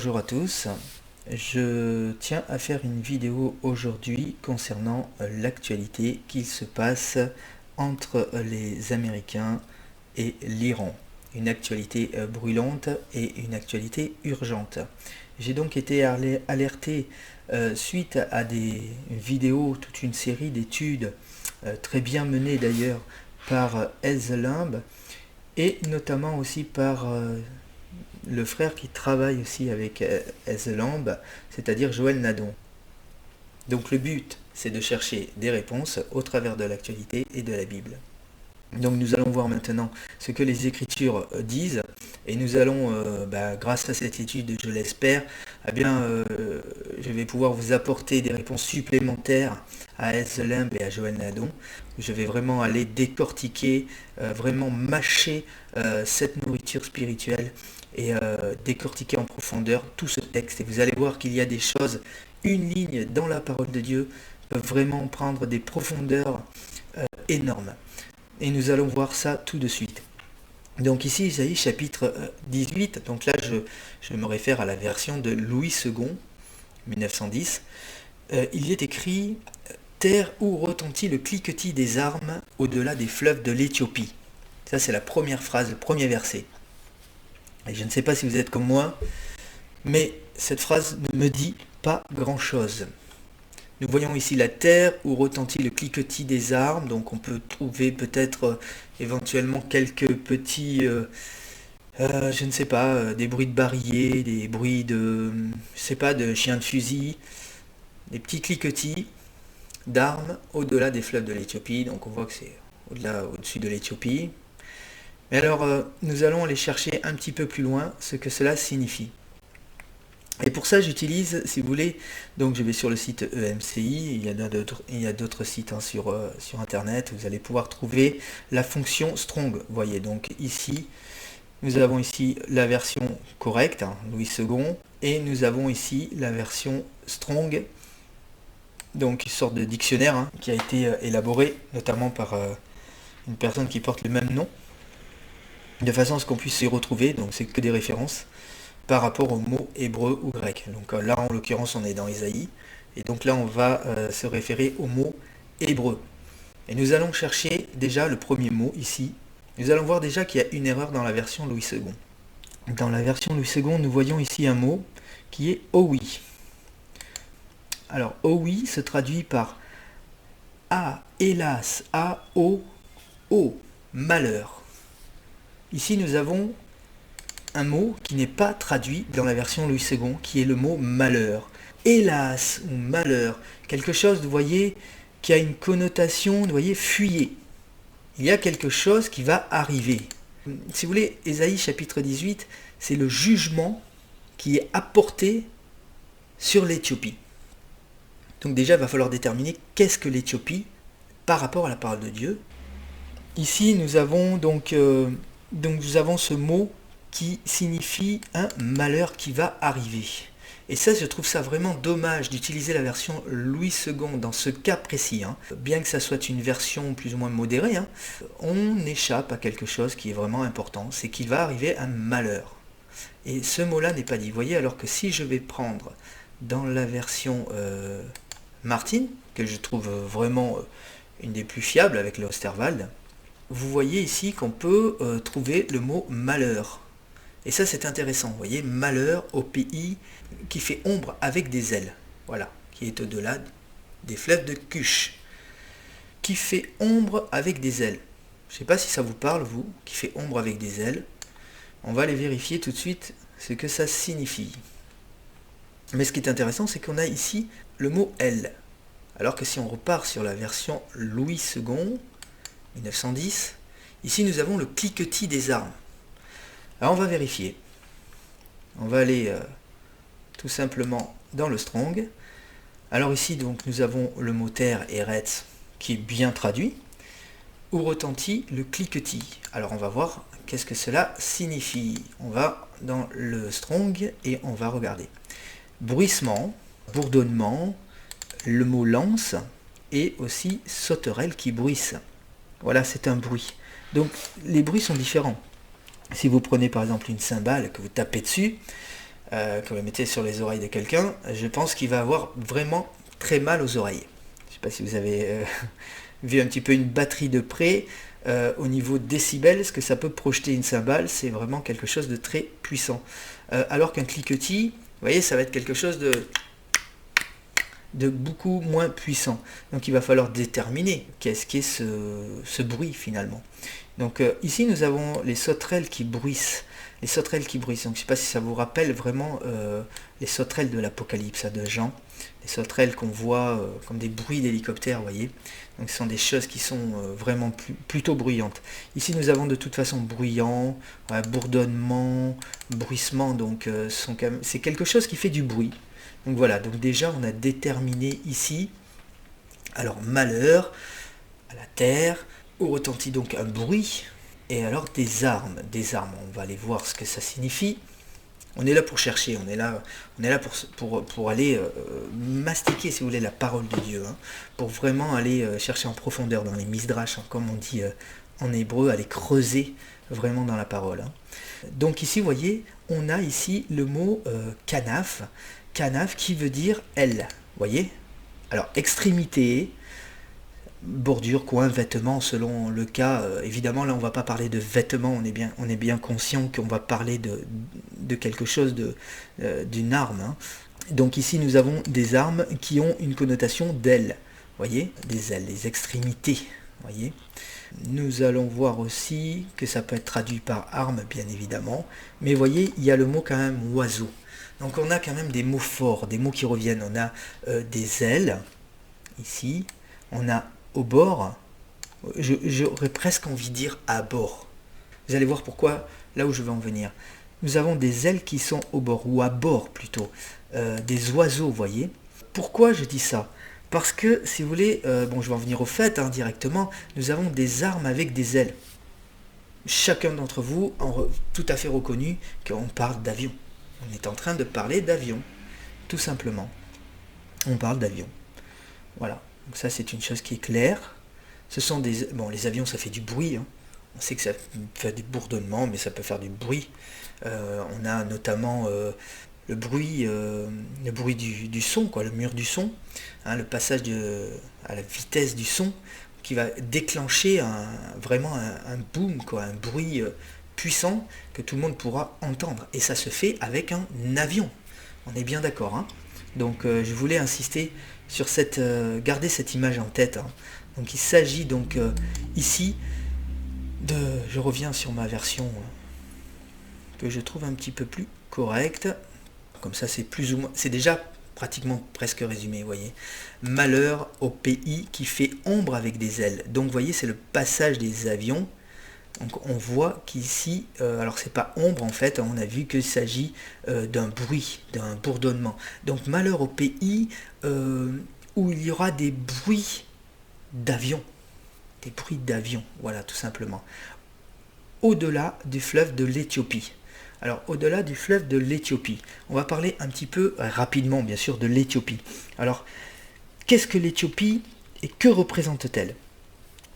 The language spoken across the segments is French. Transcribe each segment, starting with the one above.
bonjour à tous. Je tiens à faire une vidéo aujourd'hui concernant l'actualité qu'il se passe entre les Américains et l'Iran. Une actualité brûlante et une actualité urgente. J'ai donc été alerté suite à des vidéos, toute une série d'études très bien menées d'ailleurs par Limb et notamment aussi par le frère qui travaille aussi avec Limb, c'est-à-dire Joël Nadon. Donc le but, c'est de chercher des réponses au travers de l'actualité et de la Bible. Donc nous allons voir maintenant ce que les Écritures disent, et nous allons, grâce à cette étude, je l'espère, je vais pouvoir vous apporter des réponses supplémentaires à Limb et à Joël Nadon. Je vais vraiment aller décortiquer, vraiment mâcher cette nourriture spirituelle et décortiquer en profondeur tout ce texte. Et vous allez voir qu'il y a des choses, une ligne dans la parole de Dieu peut vraiment prendre des profondeurs énormes. Et nous allons voir ça tout de suite. Donc ici, Isaïe chapitre 18, donc là je me réfère à la version de Louis II, 1910. Il est écrit « Terre où retentit le cliquetis des armes au-delà des fleuves de l'Éthiopie ». Ça c'est la première phrase, le premier verset. Et je ne sais pas si vous êtes comme moi, mais cette phrase ne me dit pas grand-chose. Nous voyons ici la terre où retentit le cliquetis des armes, donc on peut trouver peut-être éventuellement quelques petits, je ne sais pas, des bruits de barillet, des bruits de, je sais pas, de chiens de fusil, des petits cliquetis d'armes au-delà des fleuves de l'Éthiopie, donc on voit que c'est au-dessus de l'Éthiopie. Mais alors, nous allons aller chercher un petit peu plus loin ce que cela signifie. Et pour ça, j'utilise, si vous voulez, donc je vais sur le site EMCI, il y a d'autres sites sur Internet, vous allez pouvoir trouver la fonction Strong. Vous voyez, donc ici, nous avons ici la version correcte, Louis II, et nous avons ici la version Strong, donc une sorte de dictionnaire qui a été élaboré notamment par une personne qui porte le même nom, de façon à ce qu'on puisse s'y retrouver, donc c'est que des références par rapport aux mots hébreux ou grecs. Donc là, en l'occurrence, on est dans Isaïe. Et donc là, on va se référer aux mots hébreux. Et nous allons chercher déjà le premier mot ici. Nous allons voir déjà qu'il y a une erreur dans la version Louis II. Dans la version Louis II, nous voyons ici un mot qui est « oh oui ». Alors « oh oui » se traduit par « ah, hélas, ah, oh, oh, malheur ». Ici, nous avons un mot qui n'est pas traduit dans la version Louis II, qui est le mot malheur. Hélas ou malheur, quelque chose, vous voyez, qui a une connotation, vous voyez, fuyez. Il y a quelque chose qui va arriver. Si vous voulez, Ésaïe chapitre 18, c'est le jugement qui est apporté sur l'Éthiopie. Donc déjà, il va falloir déterminer qu'est-ce que l'Éthiopie par rapport à la parole de Dieu. Ici, nous avons donc nous avons ce mot qui signifie un malheur qui va arriver. Et ça, je trouve ça vraiment dommage d'utiliser la version Louis II dans ce cas précis. Bien que ça soit une version plus ou moins modérée, on échappe à quelque chose qui est vraiment important, c'est qu'il va arriver un malheur. Et ce mot-là n'est pas dit. Vous voyez, alors que si je vais prendre dans la version Martin, que je trouve vraiment une des plus fiables avec le Osterwald, vous voyez ici qu'on peut trouver le mot malheur. Et ça, c'est intéressant. Vous voyez, malheur au pays qui fait ombre avec des ailes. Voilà, qui est au-delà des fleuves de Cush. Qui fait ombre avec des ailes. Je ne sais pas si ça vous parle, vous, qui fait ombre avec des ailes. On va aller vérifier tout de suite ce que ça signifie. Mais ce qui est intéressant, c'est qu'on a ici le mot aile. Alors que si on repart sur la version Louis II, 1910, ici nous avons le cliquetis des armes. Alors on va vérifier. On va aller tout simplement dans le Strong. Alors ici donc nous avons le mot terre Eretz qui est bien traduit. Où retentit le cliquetis. Alors on va voir qu'est-ce que cela signifie. On va dans le Strong et on va regarder. Bruissement, bourdonnement, le mot lance et aussi sauterelle qui bruisse. Voilà, c'est un bruit. Donc les bruits sont différents. Si vous prenez par exemple une cymbale que vous tapez dessus, quand vous le mettez sur les oreilles de quelqu'un, je pense qu'il va avoir vraiment très mal aux oreilles. Je ne sais pas si vous avez vu un petit peu une batterie de près, au niveau décibels, ce que ça peut projeter une cymbale, c'est vraiment quelque chose de très puissant. Alors qu'un cliquetis, vous voyez, ça va être quelque chose de beaucoup moins puissant. Donc il va falloir déterminer qu'est-ce qu'est ce bruit finalement. Donc ici nous avons les sauterelles qui bruissent. Les sauterelles qui bruissent. Donc je ne sais pas si ça vous rappelle vraiment les sauterelles de l'Apocalypse de Jean. Les sauterelles qu'on voit comme des bruits d'hélicoptères, vous voyez. Donc ce sont des choses qui sont vraiment plutôt bruyantes. Ici nous avons de toute façon bruyant, bourdonnement, bruissement. Donc c'est quelque chose qui fait du bruit. Donc voilà, donc déjà on a déterminé ici, alors malheur à la terre, où retentit donc un bruit, et alors des armes, on va aller voir ce que ça signifie. On est là pour chercher, on est là pour aller mastiquer, si vous voulez, la parole de Dieu, hein, pour vraiment aller chercher en profondeur dans les misdrash, hein, comme on dit en hébreu, aller creuser vraiment dans la parole. Hein. Donc ici, vous voyez, on a ici le mot kanaf, kanaf qui veut dire aile, voyez. Alors extrémité, bordure, coin, vêtements selon le cas. Évidemment là on va pas parler de vêtements, on est bien conscient qu'on va parler de quelque chose, d'une arme. Hein. Donc ici nous avons des armes qui ont une connotation d'aile, voyez, des ailes, les extrémités, voyez. Nous allons voir aussi que ça peut être traduit par arme bien évidemment, mais voyez il y a le mot quand même oiseau. Donc on a quand même des mots forts, des mots qui reviennent. On a des ailes, ici. On a au bord. J'aurais presque envie de dire à bord. Vous allez voir pourquoi, là où je vais en venir. Nous avons des ailes qui sont au bord, ou à bord plutôt. Des oiseaux, vous voyez. Pourquoi je dis ça? Parce que, si vous voulez, bon je vais en venir au fait hein, directement, nous avons des armes avec des ailes. Chacun d'entre vous a tout à fait reconnu qu'on parle d'avion. On est en train de parler d'avion, tout simplement. On parle d'avion. Voilà, donc ça c'est une chose qui est claire. Ce sont des... Bon, les avions ça fait du bruit, hein. On sait que ça fait des bourdonnements, mais ça peut faire du bruit. On a notamment le bruit du son, quoi, le mur du son, hein, le passage à la vitesse du son, qui va déclencher vraiment un boom, quoi, un bruit puissant que tout le monde pourra entendre. Et ça se fait avec un avion. On est bien d'accord. Hein. Donc je voulais insister sur garder cette image en tête. Hein. Donc il s'agit donc ici je reviens sur ma version que je trouve un petit peu plus correcte. Comme ça c'est plus ou moins, c'est déjà pratiquement presque résumé, vous voyez. Malheur au pays qui fait ombre avec des ailes. Donc vous voyez c'est le passage des avions. Donc on voit qu'ici, alors c'est pas ombre en fait, on a vu qu'il s'agit d'un bruit, d'un bourdonnement. Donc malheur au pays où il y aura des bruits d'avion. Des bruits d'avion, voilà tout simplement. Au-delà du fleuve de l'Éthiopie. Alors au-delà du fleuve de l'Éthiopie, on va parler un petit peu rapidement bien sûr de l'Éthiopie. Alors qu'est-ce que l'Éthiopie et que représente-t-elle?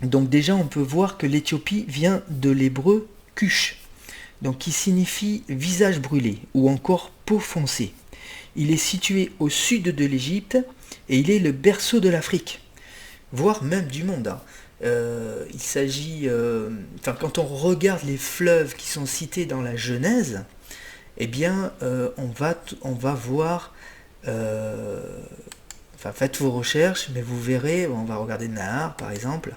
Donc déjà on peut voir que l'Éthiopie vient de l'hébreu kush, donc qui signifie visage brûlé ou encore peau foncée. Il est situé au sud de l'Égypte et il est le berceau de l'Afrique, voire même du monde. Hein. Il s'agit, quand on regarde les fleuves qui sont cités dans la Genèse, eh bien on va voir, faites vos recherches, mais vous verrez, on va regarder Nahar par exemple,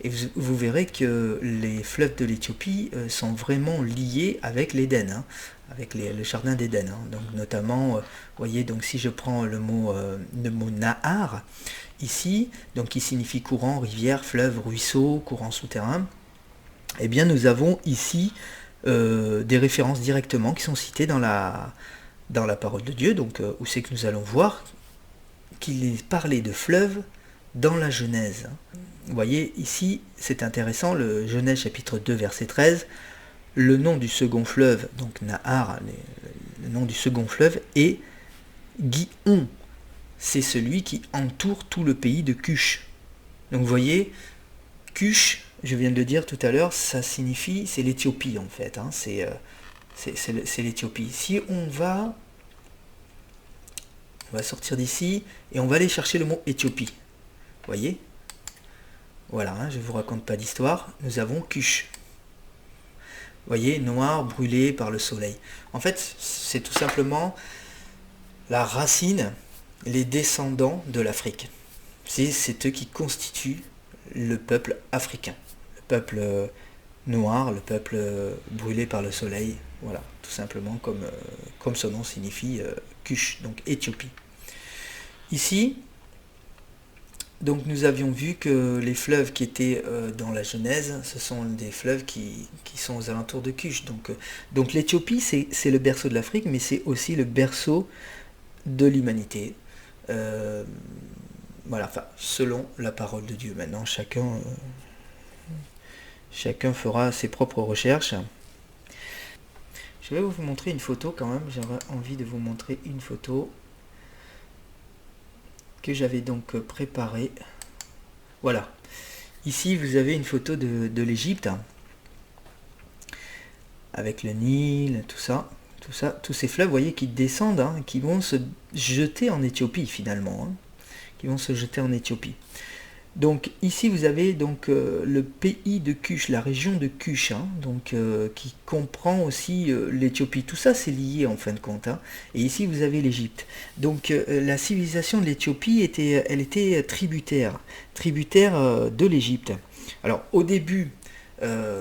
et vous verrez que les fleuves de l'Éthiopie sont vraiment liés avec l'Éden, hein, avec le jardin d'Éden. Hein. Donc notamment, vous voyez, donc si je prends le mot Nahar, ici, donc qui signifie courant, rivière, fleuve, ruisseau, courant souterrain, eh bien nous avons ici des références directement qui sont citées dans la parole de Dieu, donc où c'est que nous allons voir qu'il est parlé de fleuve dans la Genèse. Vous voyez, ici, c'est intéressant, le Genèse chapitre 2, verset 13, le nom du second fleuve, donc Nahar, le nom du second fleuve, est Gihon. C'est celui qui entoure tout le pays de Cush. Donc vous voyez, Cush, je viens de le dire tout à l'heure, ça signifie, c'est l'Éthiopie en fait, hein, c'est l'Éthiopie. Si on va On va sortir d'ici et on va aller chercher le mot Éthiopie. Voyez? Voilà, hein, je ne vous raconte pas d'histoire. Nous avons Cush. Voyez, noir, brûlé par le soleil. En fait, c'est tout simplement la racine, les descendants de l'Afrique. C'est eux qui constituent le peuple africain. Le peuple noir, le peuple brûlé par le soleil. Voilà, tout simplement comme son nom signifie, Cush, donc Éthiopie. Ici, donc nous avions vu que les fleuves qui étaient dans la Genèse, ce sont des fleuves qui sont aux alentours de Cush. Donc l'Éthiopie, c'est le berceau de l'Afrique, mais c'est aussi le berceau de l'humanité. Voilà, enfin, selon la parole de Dieu. Maintenant, chacun fera ses propres recherches. Je vais vous montrer une photo quand même. J'avais envie de vous montrer une photo que j'avais donc préparée. Voilà. Ici, vous avez une photo de l'Égypte. Avec le Nil, tout ça, tous ces fleuves, vous voyez, qui descendent, hein, qui vont se jeter en Éthiopie finalement. Hein, qui vont se jeter en Éthiopie. Donc ici vous avez donc le pays de Cush, la région de Cush, hein, donc qui comprend aussi l'Éthiopie. Tout ça c'est lié en fin de compte. Hein. Et ici vous avez l'Égypte. Donc la civilisation de l'Éthiopie était tributaire de l'Égypte. Alors au début,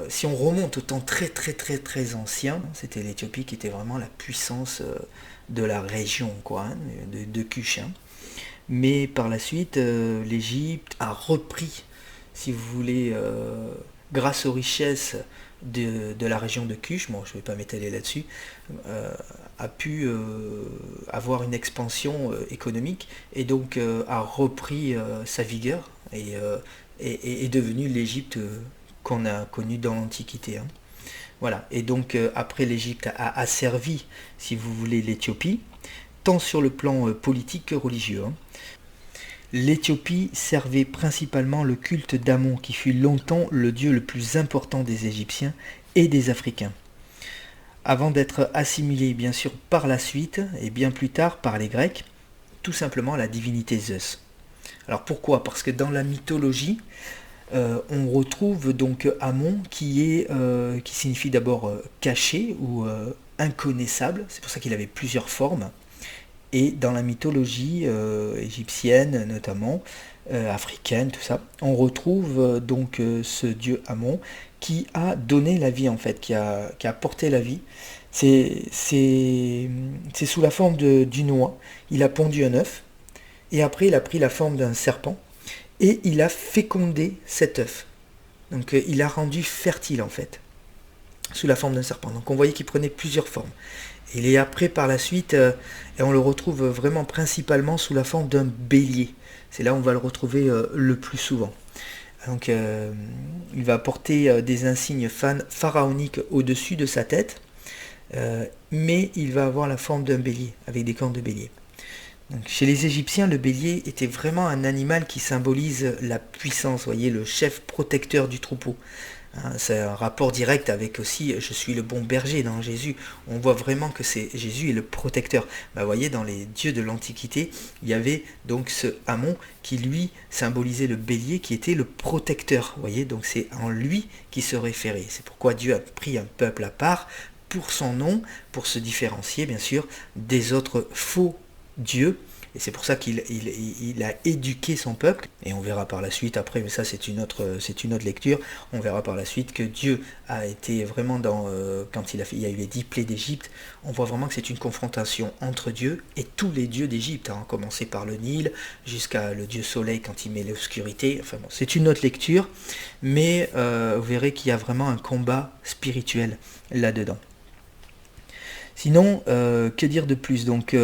si on remonte au temps très ancien, c'était l'Éthiopie qui était vraiment la puissance de la région, quoi, hein, de Cush. Hein. Mais par la suite, l'Égypte a repris, si vous voulez, grâce aux richesses de la région de Cush, bon, je ne vais pas m'étaler là-dessus, a pu avoir une expansion économique et donc a repris sa vigueur et est devenue l'Égypte qu'on a connue dans l'Antiquité. Hein. Voilà, et donc après l'Égypte a asservi, si vous voulez, l'Éthiopie, tant sur le plan politique que religieux. Hein. L'Éthiopie servait principalement le culte d'Amon, qui fut longtemps le dieu le plus important des Égyptiens et des Africains, avant d'être assimilé bien sûr par la suite, et bien plus tard par les Grecs, tout simplement la divinité Zeus. Alors pourquoi? Parce que dans la mythologie, on retrouve donc Amon qui signifie d'abord caché ou inconnaissable, c'est pour ça qu'il avait plusieurs formes. Et dans la mythologie égyptienne notamment, africaine, tout ça, on retrouve donc ce dieu Amon qui a donné la vie en fait, qui a porté la vie. C'est sous la forme d'une oie. Il a pondu un œuf et après il a pris la forme d'un serpent et il a fécondé cet œuf. Donc il a rendu fertile en fait, sous la forme d'un serpent. Donc on voyait qu'il prenait plusieurs formes. Il est après par la suite, et on le retrouve vraiment principalement sous la forme d'un bélier. C'est là où on va le retrouver le plus souvent. Donc il va porter des insignes pharaoniques au-dessus de sa tête, mais il va avoir la forme d'un bélier, avec des cornes de bélier. Donc, chez les Égyptiens, le bélier était vraiment un animal qui symbolise la puissance, voyez, le chef protecteur du troupeau. C'est un rapport direct avec aussi « je suis le bon berger » dans Jésus. On voit vraiment que Jésus est le protecteur. Vous voyez, dans les dieux de l'Antiquité, il y avait donc ce Amon qui lui symbolisait le bélier qui était le protecteur. Vous voyez, donc c'est en lui qu'il se référait. C'est pourquoi Dieu a pris un peuple à part pour son nom, pour se différencier bien sûr des autres faux dieux. Et c'est pour ça qu'il a éduqué son peuple. Et on verra par la suite, après, mais ça c'est une autre lecture, on verra par la suite que Dieu a été vraiment quand il y a eu les 10 plaies d'Égypte, on voit vraiment que c'est une confrontation entre Dieu et tous les dieux d'Égypte, hein, commencer par le Nil, jusqu'à le dieu soleil quand il met l'obscurité. Enfin bon, c'est une autre lecture, mais vous verrez qu'il y a vraiment un combat spirituel là-dedans. Sinon, que dire de plus donc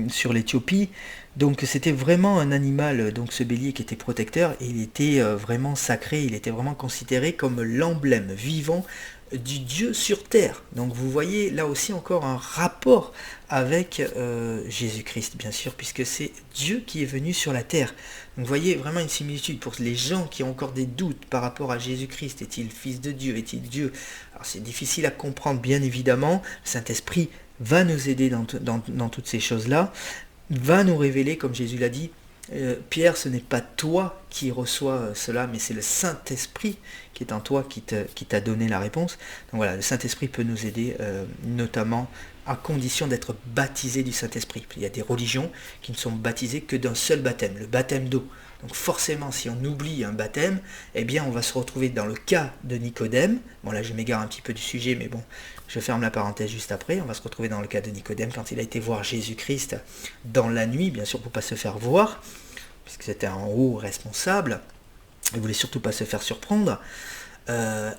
sur l'Éthiopie? Donc c'était vraiment un animal, donc ce bélier qui était protecteur, et il était vraiment sacré, il était vraiment considéré comme l'emblème vivant du Dieu sur terre. Donc vous voyez là aussi encore un rapport avec Jésus-Christ, bien sûr, puisque c'est Dieu qui est venu sur la terre. Donc vous voyez vraiment une similitude pour les gens qui ont encore des doutes par rapport à Jésus-Christ. Est-il fils de Dieu? Est-il Dieu? Alors c'est difficile à comprendre, bien évidemment. Le Saint-Esprit va nous aider dans toutes ces choses-là. va nous révéler, comme Jésus l'a dit, Pierre, ce n'est pas toi qui reçois cela, mais c'est le Saint-Esprit qui est en toi qui t'a donné la réponse. Donc voilà, le Saint-Esprit peut nous aider, notamment à condition d'être baptisé du Saint-Esprit. Il y a des religions qui ne sont baptisées que d'un seul baptême, le baptême d'eau. Donc forcément, si on oublie un baptême, eh bien on va se retrouver dans le cas de Nicodème. Bon là, je m'égare un petit peu du sujet, mais bon, je ferme la parenthèse juste après. On va se retrouver dans le cas de Nicodème quand il a été voir Jésus-Christ dans la nuit, bien sûr pour ne pas se faire voir, puisque c'était un haut responsable. Il ne voulait surtout pas se faire surprendre.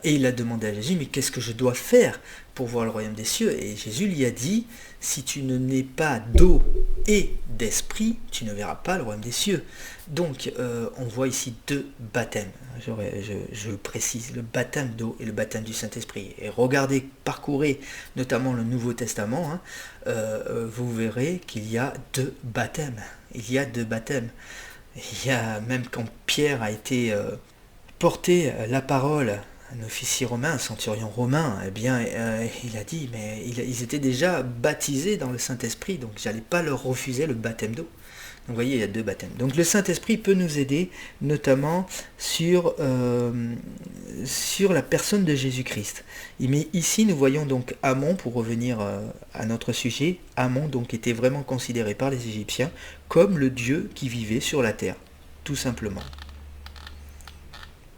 Et il a demandé à Jésus, mais qu'est-ce que je dois faire pour voir le royaume des cieux? Et Jésus lui a dit, si tu ne nais pas d'eau et d'esprit, tu ne verras pas le royaume des cieux. Donc on voit ici deux baptêmes, je précise, le baptême d'eau et le baptême du Saint-Esprit. Et regardez, parcourez notamment le Nouveau Testament, vous verrez qu'il y a deux baptêmes. Il y a deux baptêmes. Il y a même quand Pierre a été porté la parole, un officier romain, un centurion romain, eh bien, il a dit, mais ils étaient déjà baptisés dans le Saint-Esprit, donc j'allais pas leur refuser le baptême d'eau. Donc vous voyez, il y a deux baptêmes. Donc le Saint-Esprit peut nous aider, notamment sur la personne de Jésus-Christ. Mais ici, nous voyons donc Amon, pour revenir à notre sujet, Amon donc était vraiment considéré par les Égyptiens comme le Dieu qui vivait sur la terre, tout simplement.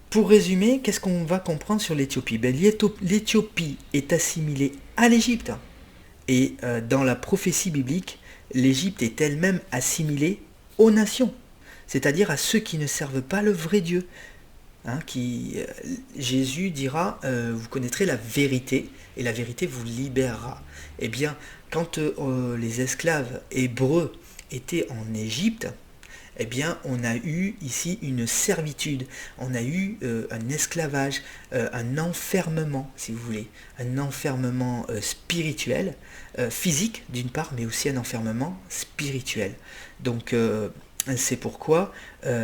Pour résumer, qu'est-ce qu'on va comprendre sur l'Éthiopie? L'Éthiopie est assimilée à l'Égypte. Et dans la prophétie biblique, l'Égypte est elle-même assimilée aux nations, c'est-à-dire à ceux qui ne servent pas le vrai Dieu. Jésus dira, vous connaîtrez la vérité, et la vérité vous libérera. Eh bien, quand les esclaves hébreux étaient en Égypte, eh bien, on a eu ici une servitude, on a eu un esclavage, un enfermement, si vous voulez, un enfermement spirituel, physique d'une part, mais aussi un enfermement spirituel. Donc, c'est pourquoi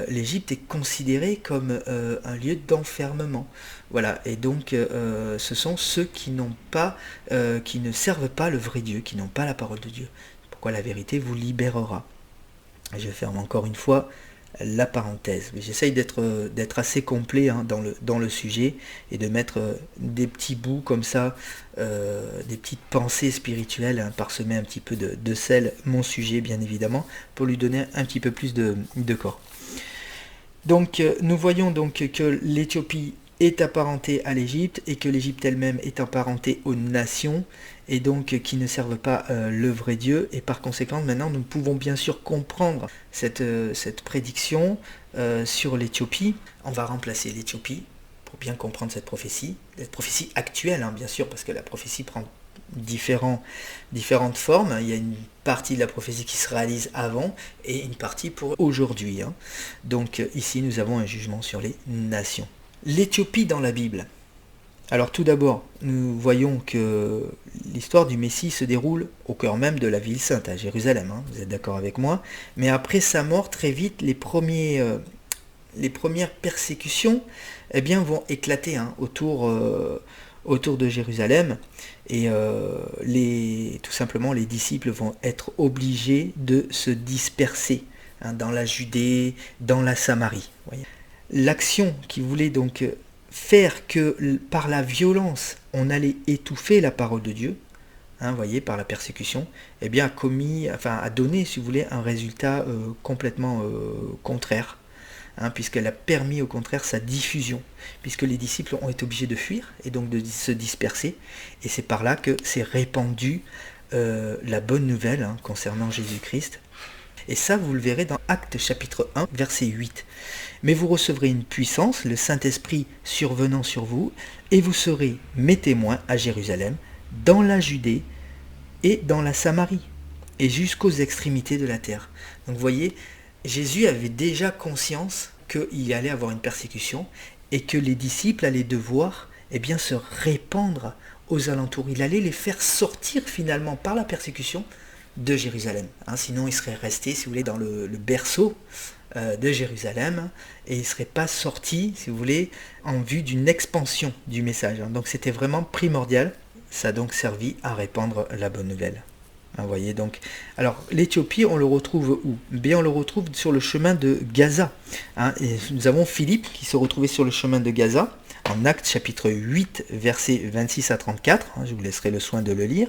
l'Égypte est considérée comme un lieu d'enfermement. Voilà, et donc ce sont ceux qui ne servent pas le vrai Dieu, qui n'ont pas la parole de Dieu. Pourquoi la vérité vous libérera. Je ferme encore une fois la parenthèse. J'essaye d'être assez complet dans le sujet et de mettre des petits bouts comme ça, des petites pensées spirituelles, parsemer un petit peu de sel, mon sujet bien évidemment, pour lui donner un petit peu plus de corps. Donc nous voyons donc que l'Éthiopie est apparentée à l'Égypte et que l'Égypte elle-même est apparentée aux nations et donc qui ne servent pas le vrai Dieu. Et par conséquent, maintenant, nous pouvons bien sûr comprendre cette prédiction sur l'Éthiopie. On va remplacer l'Éthiopie pour bien comprendre cette prophétie actuelle, bien sûr, parce que la prophétie prend différentes formes. Il y a une partie de la prophétie qui se réalise avant et une partie pour aujourd'hui. Donc ici, nous avons un jugement sur les nations. L'Éthiopie dans la Bible. Alors tout d'abord, nous voyons que l'histoire du Messie se déroule au cœur même de la ville sainte, à Jérusalem, vous êtes d'accord avec moi. Mais après sa mort, très vite, les premières persécutions vont éclater autour de Jérusalem. Et tout simplement, les disciples vont être obligés de se disperser dans la Judée, dans la Samarie. Voyez. L'action qui voulait donc faire que par la violence on allait étouffer la parole de Dieu, voyez, par la persécution, a donné, si vous voulez, un résultat complètement contraire, puisqu'elle a permis au contraire sa diffusion, puisque les disciples ont été obligés de fuir et donc de se disperser, et c'est par là que s'est répandue la bonne nouvelle concernant Jésus-Christ. Et ça, vous le verrez dans Actes chapitre 1, verset 8. Mais vous recevrez une puissance, le Saint-Esprit survenant sur vous, et vous serez mes témoins à Jérusalem, dans la Judée et dans la Samarie, et jusqu'aux extrémités de la terre. Donc vous voyez, Jésus avait déjà conscience qu'il allait avoir une persécution, et que les disciples allaient devoir se répandre aux alentours. Il allait les faire sortir finalement par la persécution de Jérusalem. Sinon, ils seraient restés, si vous voulez, dans le berceau de Jérusalem et ils ne seraient pas sortis, si vous voulez, en vue d'une expansion du message. Donc c'était vraiment primordial. Ça a donc servi à répandre la bonne nouvelle. Vous voyez donc. Alors l'Éthiopie, on le retrouve où? Bien, on le retrouve sur le chemin de Gaza. Et nous avons Philippe qui se retrouvait sur le chemin de Gaza, en Actes chapitre 8, versets 26 à 34. Je vous laisserai le soin de le lire.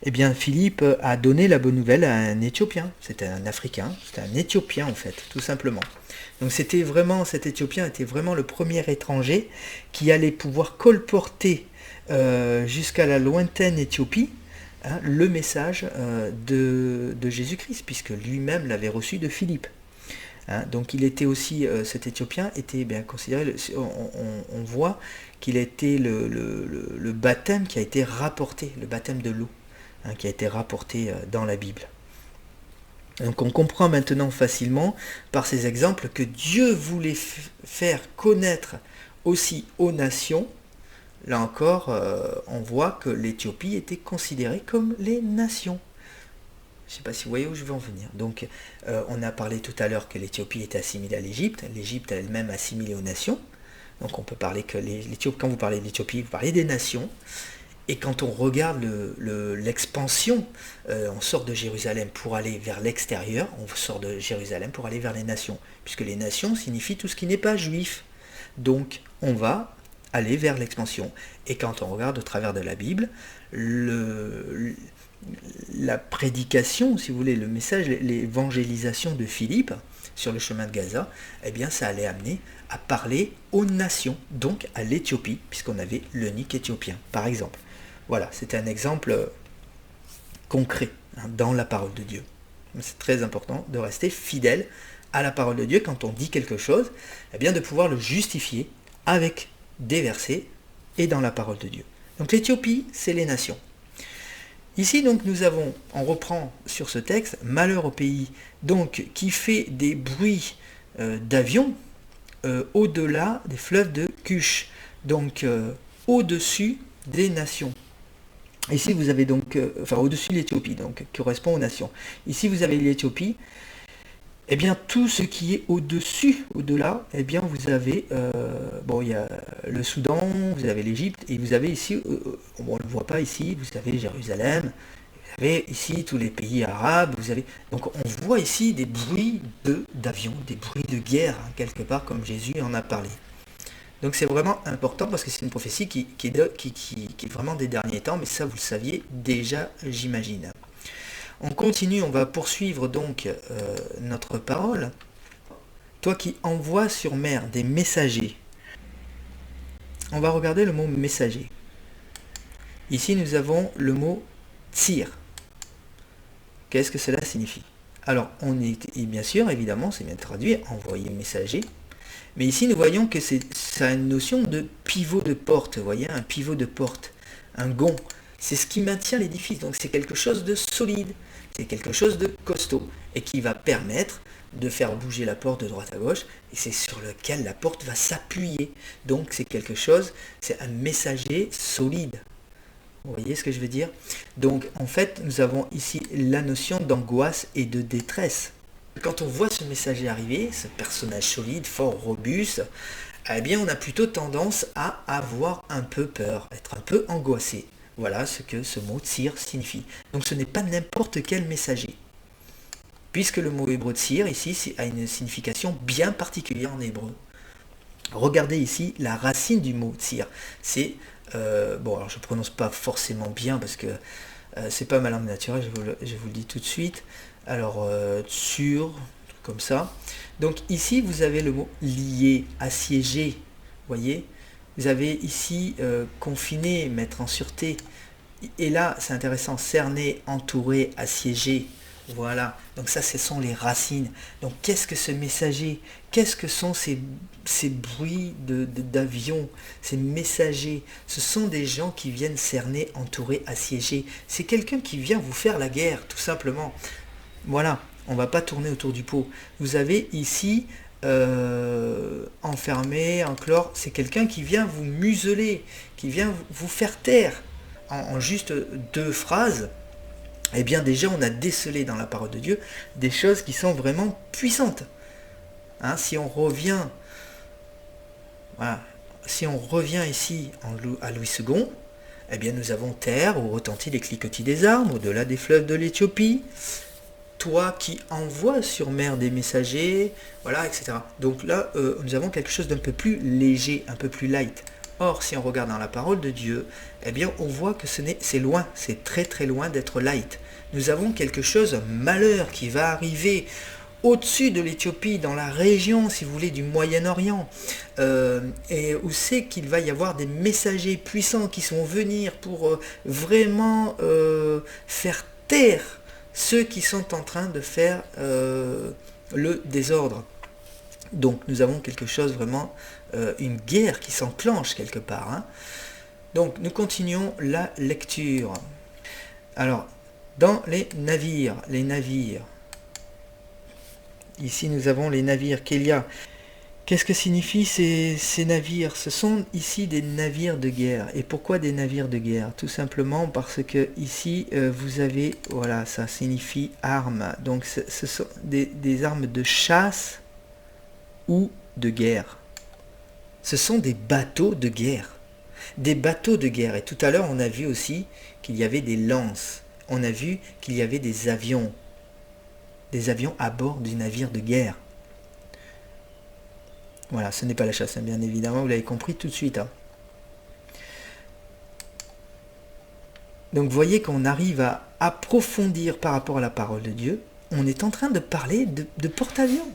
Eh bien, Philippe a donné la bonne nouvelle à un Éthiopien. C'était un Africain, c'était un Éthiopien en fait, tout simplement. Donc c'était vraiment, cet Éthiopien était vraiment le premier étranger qui allait pouvoir colporter jusqu'à la lointaine Éthiopie, le message de Jésus-Christ, puisque lui-même l'avait reçu de Philippe. Donc il était aussi, cet Éthiopien était bien considéré, on voit qu'il a été le baptême qui a été rapporté, le baptême de l'eau, qui a été rapporté dans la Bible. Donc on comprend maintenant facilement par ces exemples que Dieu voulait faire connaître aussi aux nations. Là encore, on voit que l'Éthiopie était considérée comme les nations. Je ne sais pas si vous voyez où je veux en venir. Donc, on a parlé tout à l'heure que l'Éthiopie était assimilée à l'Égypte. L'Égypte elle-même assimilée aux nations. Donc, on peut parler que quand vous parlez de l'Éthiopie, vous parlez des nations. Et quand on regarde l'expansion, on sort de Jérusalem pour aller vers l'extérieur. On sort de Jérusalem pour aller vers les nations. Puisque les nations signifient tout ce qui n'est pas juif. Donc, on va aller vers l'expansion. Et quand on regarde au travers de la Bible, la prédication, si vous voulez, le message, l'évangélisation de Philippe sur le chemin de Gaza, eh bien ça allait amener à parler aux nations, donc à l'Éthiopie, puisqu'on avait l'eunuque éthiopien, par exemple. Voilà, c'est un exemple concret dans la parole de Dieu. C'est très important de rester fidèle à la parole de Dieu quand on dit quelque chose, eh bien de pouvoir le justifier avec des versets et dans la parole de Dieu. Donc l'Éthiopie, c'est les nations. Ici, donc, nous avons, on reprend sur ce texte, malheur au pays, donc, qui fait des bruits d'avions au-delà des fleuves de Cush, donc au-dessus des nations. Ici, vous avez donc, au-dessus de l'Éthiopie, donc, qui correspond aux nations. Ici, vous avez l'Éthiopie. Eh bien, tout ce qui est au-dessus, au-delà, eh bien, vous avez, il y a le Soudan, vous avez l'Égypte, et vous avez ici, on ne le voit pas ici, vous avez Jérusalem, vous avez ici tous les pays arabes, donc on voit ici des bruits d'avions, des bruits de guerre, quelque part, comme Jésus en a parlé. Donc c'est vraiment important, parce que c'est une prophétie qui est vraiment des derniers temps, mais ça, vous le saviez déjà, j'imagine. On continue, on va poursuivre donc notre parole. Toi qui envoies sur mer des messagers. On va regarder le mot messager. Ici, nous avons le mot tsir. Qu'est-ce que cela signifie? Alors, bien sûr, évidemment, c'est bien traduit, envoyer messager. Mais ici, nous voyons que ça a une notion de pivot de porte. Vous voyez, un pivot de porte, un gond. C'est ce qui maintient l'édifice. Donc, c'est quelque chose de solide. C'est quelque chose de costaud et qui va permettre de faire bouger la porte de droite à gauche, et c'est sur lequel la porte va s'appuyer. Donc c'est quelque chose, c'est un messager solide. Vous voyez ce que je veux dire? Donc en fait, nous avons ici la notion d'angoisse et de détresse. Quand on voit ce messager arriver, ce personnage solide, fort, robuste, eh bien on a plutôt tendance à avoir un peu peur, être un peu angoissé. Voilà ce que ce mot tsir signifie. Donc ce n'est pas n'importe quel messager. Puisque le mot hébreu tsir ici a une signification bien particulière en hébreu. Regardez ici la racine du mot tsir. C'est, alors je ne prononce pas forcément bien parce que c'est pas ma langue naturelle, je vous le dis tout de suite. Alors, tsur, comme ça. Donc ici vous avez le mot lié, assiégé. Voyez ? Vous avez ici confiné, mettre en sûreté. Et là, c'est intéressant, cerner, entourer, assiéger. Voilà. Donc ça, ce sont les racines. Donc qu'est-ce que ce messager? Qu'est-ce que sont ces bruits d'avions, ces messagers? Ce sont des gens qui viennent cerner, entourer, assiéger. C'est quelqu'un qui vient vous faire la guerre, tout simplement. Voilà. On ne va pas tourner autour du pot. Vous avez ici... enfermé, enclore, c'est quelqu'un qui vient vous museler, qui vient vous faire taire. En juste 2 phrases, eh bien déjà on a décelé dans la parole de Dieu des choses qui sont vraiment puissantes. Si on revient, voilà, si on revient ici à Louis II, Eh bien, nous avons terre où retentit les cliquetis des armes, au-delà des fleuves de l'Éthiopie. Toi qui envoies sur mer des messagers, voilà, etc. Donc là, nous avons quelque chose d'un peu plus léger, un peu plus light. Or, si on regarde dans la parole de Dieu, eh bien, on voit que c'est loin, c'est très très loin d'être light. Nous avons quelque chose, un malheur qui va arriver au-dessus de l'Éthiopie, dans la région, si vous voulez, du Moyen-Orient, et où c'est qu'il va y avoir des messagers puissants qui vont venir pour vraiment faire taire ceux qui sont en train de faire le désordre. Donc nous avons quelque chose vraiment, une guerre qui s'enclenche quelque part. Hein. Donc nous continuons la lecture. Alors, dans les navires, ici nous avons les navires Kélia. Qu'est-ce que signifient ces navires? Ce sont ici des navires de guerre. Et pourquoi des navires de guerre? Tout simplement parce que ici vous avez, voilà, ça signifie armes. Donc ce sont des armes de chasse ou de guerre. Ce sont des bateaux de guerre. Des bateaux de guerre. Et tout à l'heure on a vu aussi qu'il y avait des lances. On a vu qu'il y avait des avions. Des avions à bord du navire de guerre. Voilà, ce n'est pas la chasse, hein, bien évidemment, vous l'avez compris tout de suite. Hein. Donc vous voyez qu'on arrive à approfondir par rapport à la parole de Dieu. On est en train de parler de porte-avions.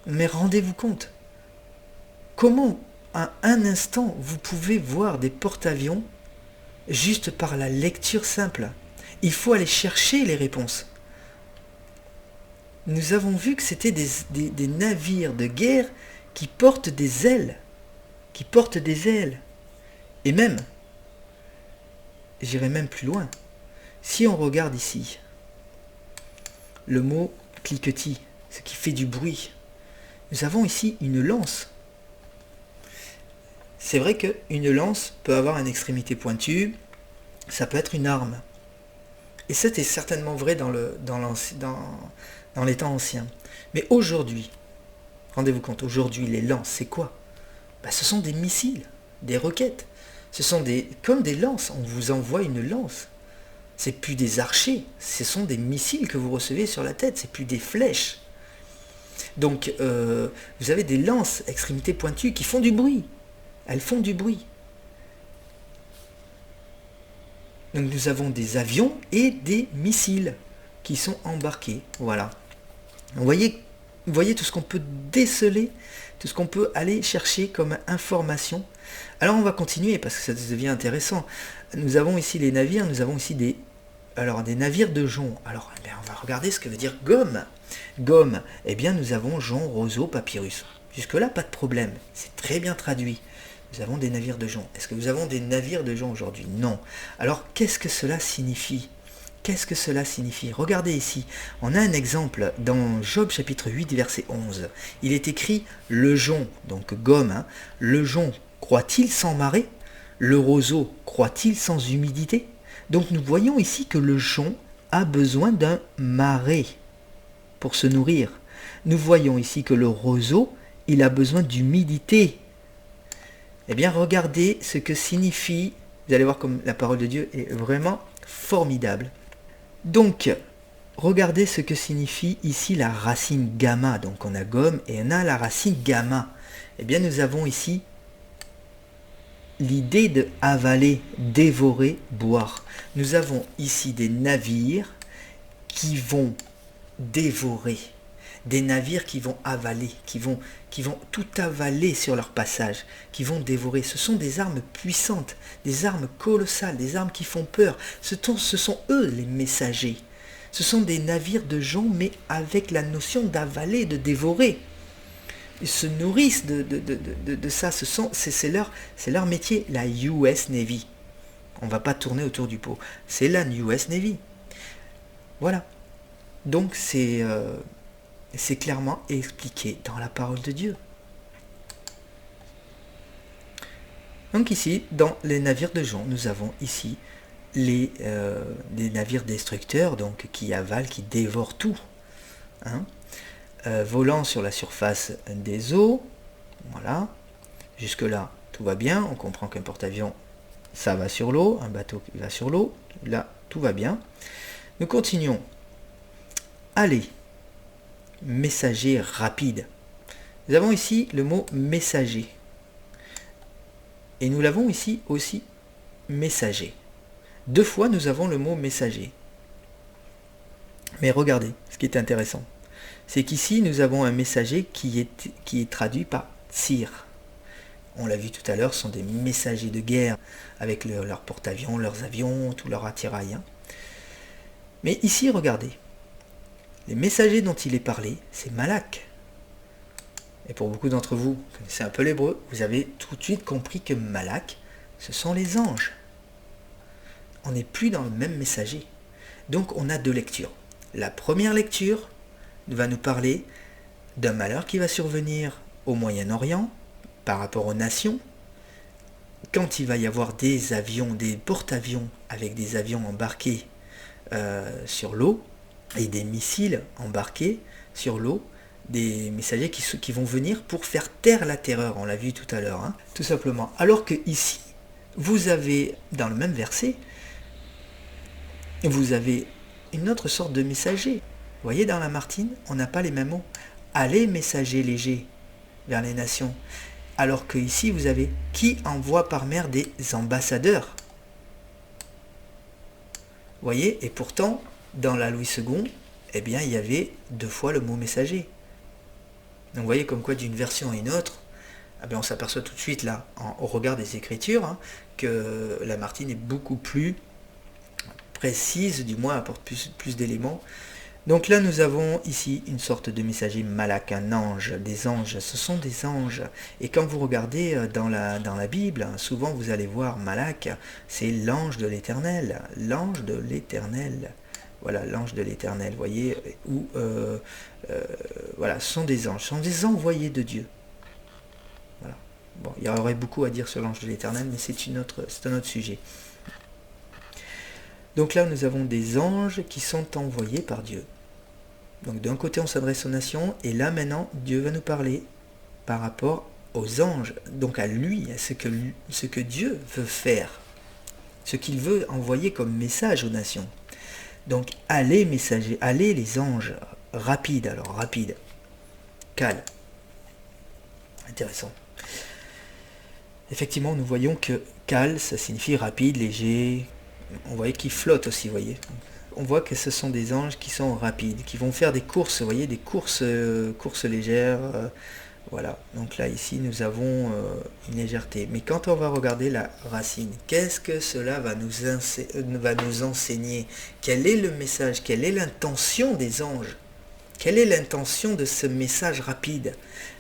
Mais rendez-vous compte, comment à un instant vous pouvez voir des porte-avions juste par la lecture simple. Il faut aller chercher les réponses. Nous avons vu que c'était des navires de guerre qui portent des ailes. Et même, j'irai même plus loin. Si on regarde ici, le mot cliquetis, ce qui fait du bruit, nous avons ici une lance. C'est vrai qu'une lance peut avoir une extrémité pointue, ça peut être une arme. Et c'était certainement vrai dans les temps anciens. Mais aujourd'hui, rendez-vous compte, aujourd'hui, les lances, c'est quoi? Ce sont des missiles, des roquettes. Ce sont comme des lances. On vous envoie une lance. C'est plus des archers. Ce sont des missiles que vous recevez sur la tête. C'est plus des flèches. Donc, vous avez des lances, extrémités pointues, qui font du bruit. Elles font du bruit. Donc, nous avons des avions et des missiles qui sont embarqués. Voilà. Vous voyez tout ce qu'on peut déceler, tout ce qu'on peut aller chercher comme information. Alors on va continuer parce que ça devient intéressant. Nous avons ici les navires, nous avons ici des navires de jonc. Alors on va regarder ce que veut dire gomme. Gomme, eh bien nous avons jonc, roseau, papyrus. Jusque là pas de problème, c'est très bien traduit. Nous avons des navires de jonc. Est-ce que nous avons des navires de jonc aujourd'hui? Non. Alors qu'est-ce que cela signifie? Qu'est-ce que cela signifie? Regardez ici, on a un exemple dans Job chapitre 8 verset 11. Il est écrit le jonc, donc gomme, hein, le jonc croît-il sans marée? Le roseau croît-il sans humidité? Donc nous voyons ici que le jonc a besoin d'un marais pour se nourrir. Nous voyons ici que le roseau, il a besoin d'humidité. Eh bien regardez ce que signifie, vous allez voir comme la parole de Dieu est vraiment formidable. Donc, regardez ce que signifie ici la racine gamma. Donc on a gomme et on a la racine gamma. Eh bien nous avons ici l'idée de avaler, dévorer, boire. Nous avons ici des navires qui vont dévorer. Des navires qui vont avaler, qui vont tout avaler sur leur passage, qui vont dévorer. Ce sont des armes puissantes, des armes colossales, des armes qui font peur. Ce sont eux les messagers. Ce sont des navires de jonc, mais avec la notion d'avaler, de dévorer. Ils se nourrissent de ça. C'est leur métier, la US Navy. On ne va pas tourner autour du pot. C'est la US Navy. Voilà. Donc c'est clairement expliqué dans la parole de Dieu. Donc ici, dans les navires de jonc, nous avons ici des navires destructeurs, donc qui avalent, qui dévorent tout, hein, volant sur la surface des eaux. Voilà. Jusque là, tout va bien. On comprend qu'un porte-avions, ça va sur l'eau, un bateau qui va sur l'eau, là tout va bien. Nous continuons. Allez, messager rapide. Nous avons ici le mot messager. Et nous l'avons ici aussi messager. 2 fois nous avons le mot messager. Mais regardez, ce qui est intéressant, c'est qu'ici nous avons un messager qui est traduit par tsir. On l'a vu tout à l'heure, ce sont des messagers de guerre avec leurs porte-avions, leurs avions, tout leur attirail. Mais ici, regardez, les messagers dont il est parlé, c'est Malak. Et pour beaucoup d'entre vous qui connaissez un peu l'hébreu, vous avez tout de suite compris que Malak, ce sont les anges. On n'est plus dans le même messager. Donc on a 2 lectures. La première lecture va nous parler d'un malheur qui va survenir au Moyen-Orient par rapport aux nations, quand il va y avoir des avions, des porte-avions avec des avions embarqués sur l'eau et des missiles embarqués sur l'eau, des messagers qui vont venir pour faire taire la terreur, on l'a vu tout à l'heure, tout simplement. Alors que ici, vous avez, dans le même verset, vous avez une autre sorte de messager. Vous voyez, dans la Martine, on n'a pas les mêmes mots. Allez, messager léger vers les nations. Alors que ici, vous avez qui envoie par mer des ambassadeurs. Vous voyez, et pourtant, dans la Louis II, eh bien, il y avait 2 fois le mot messager. Donc vous voyez comme quoi d'une version à une autre, eh bien, on s'aperçoit tout de suite là, au regard des Écritures, que la Martine est beaucoup plus précise, du moins apporte plus d'éléments. Donc là nous avons ici une sorte de messager Malak, un ange, des anges, ce sont des anges. Et quand vous regardez dans la Bible, souvent vous allez voir Malak, c'est l'ange de l'Éternel, l'ange de l'Éternel. Voilà, l'ange de l'Éternel, vous voyez, où voilà, ce sont des anges, ce sont des envoyés de Dieu. Voilà. Bon, il y aurait beaucoup à dire sur l'ange de l'Éternel, mais c'est un autre sujet. Donc là, nous avons des anges qui sont envoyés par Dieu. Donc d'un côté, on s'adresse aux nations, et là maintenant, Dieu va nous parler par rapport aux anges, donc à lui, à ce que Dieu veut faire, ce qu'il veut envoyer comme message aux nations. Donc allez messagers, allez les anges, rapide, alors rapide, Kal. Intéressant. Effectivement, nous voyons que Kal, ça signifie rapide, léger. On voit qu'il flotte aussi, vous voyez. On voit que ce sont des anges qui sont rapides, qui vont faire des courses, vous voyez, des courses légères. Voilà, donc là, ici, nous avons une légèreté. Mais quand on va regarder la racine, qu'est-ce que cela va nous enseigner? Quel est le message? Quelle est l'intention des anges? Quelle est l'intention de ce message rapide?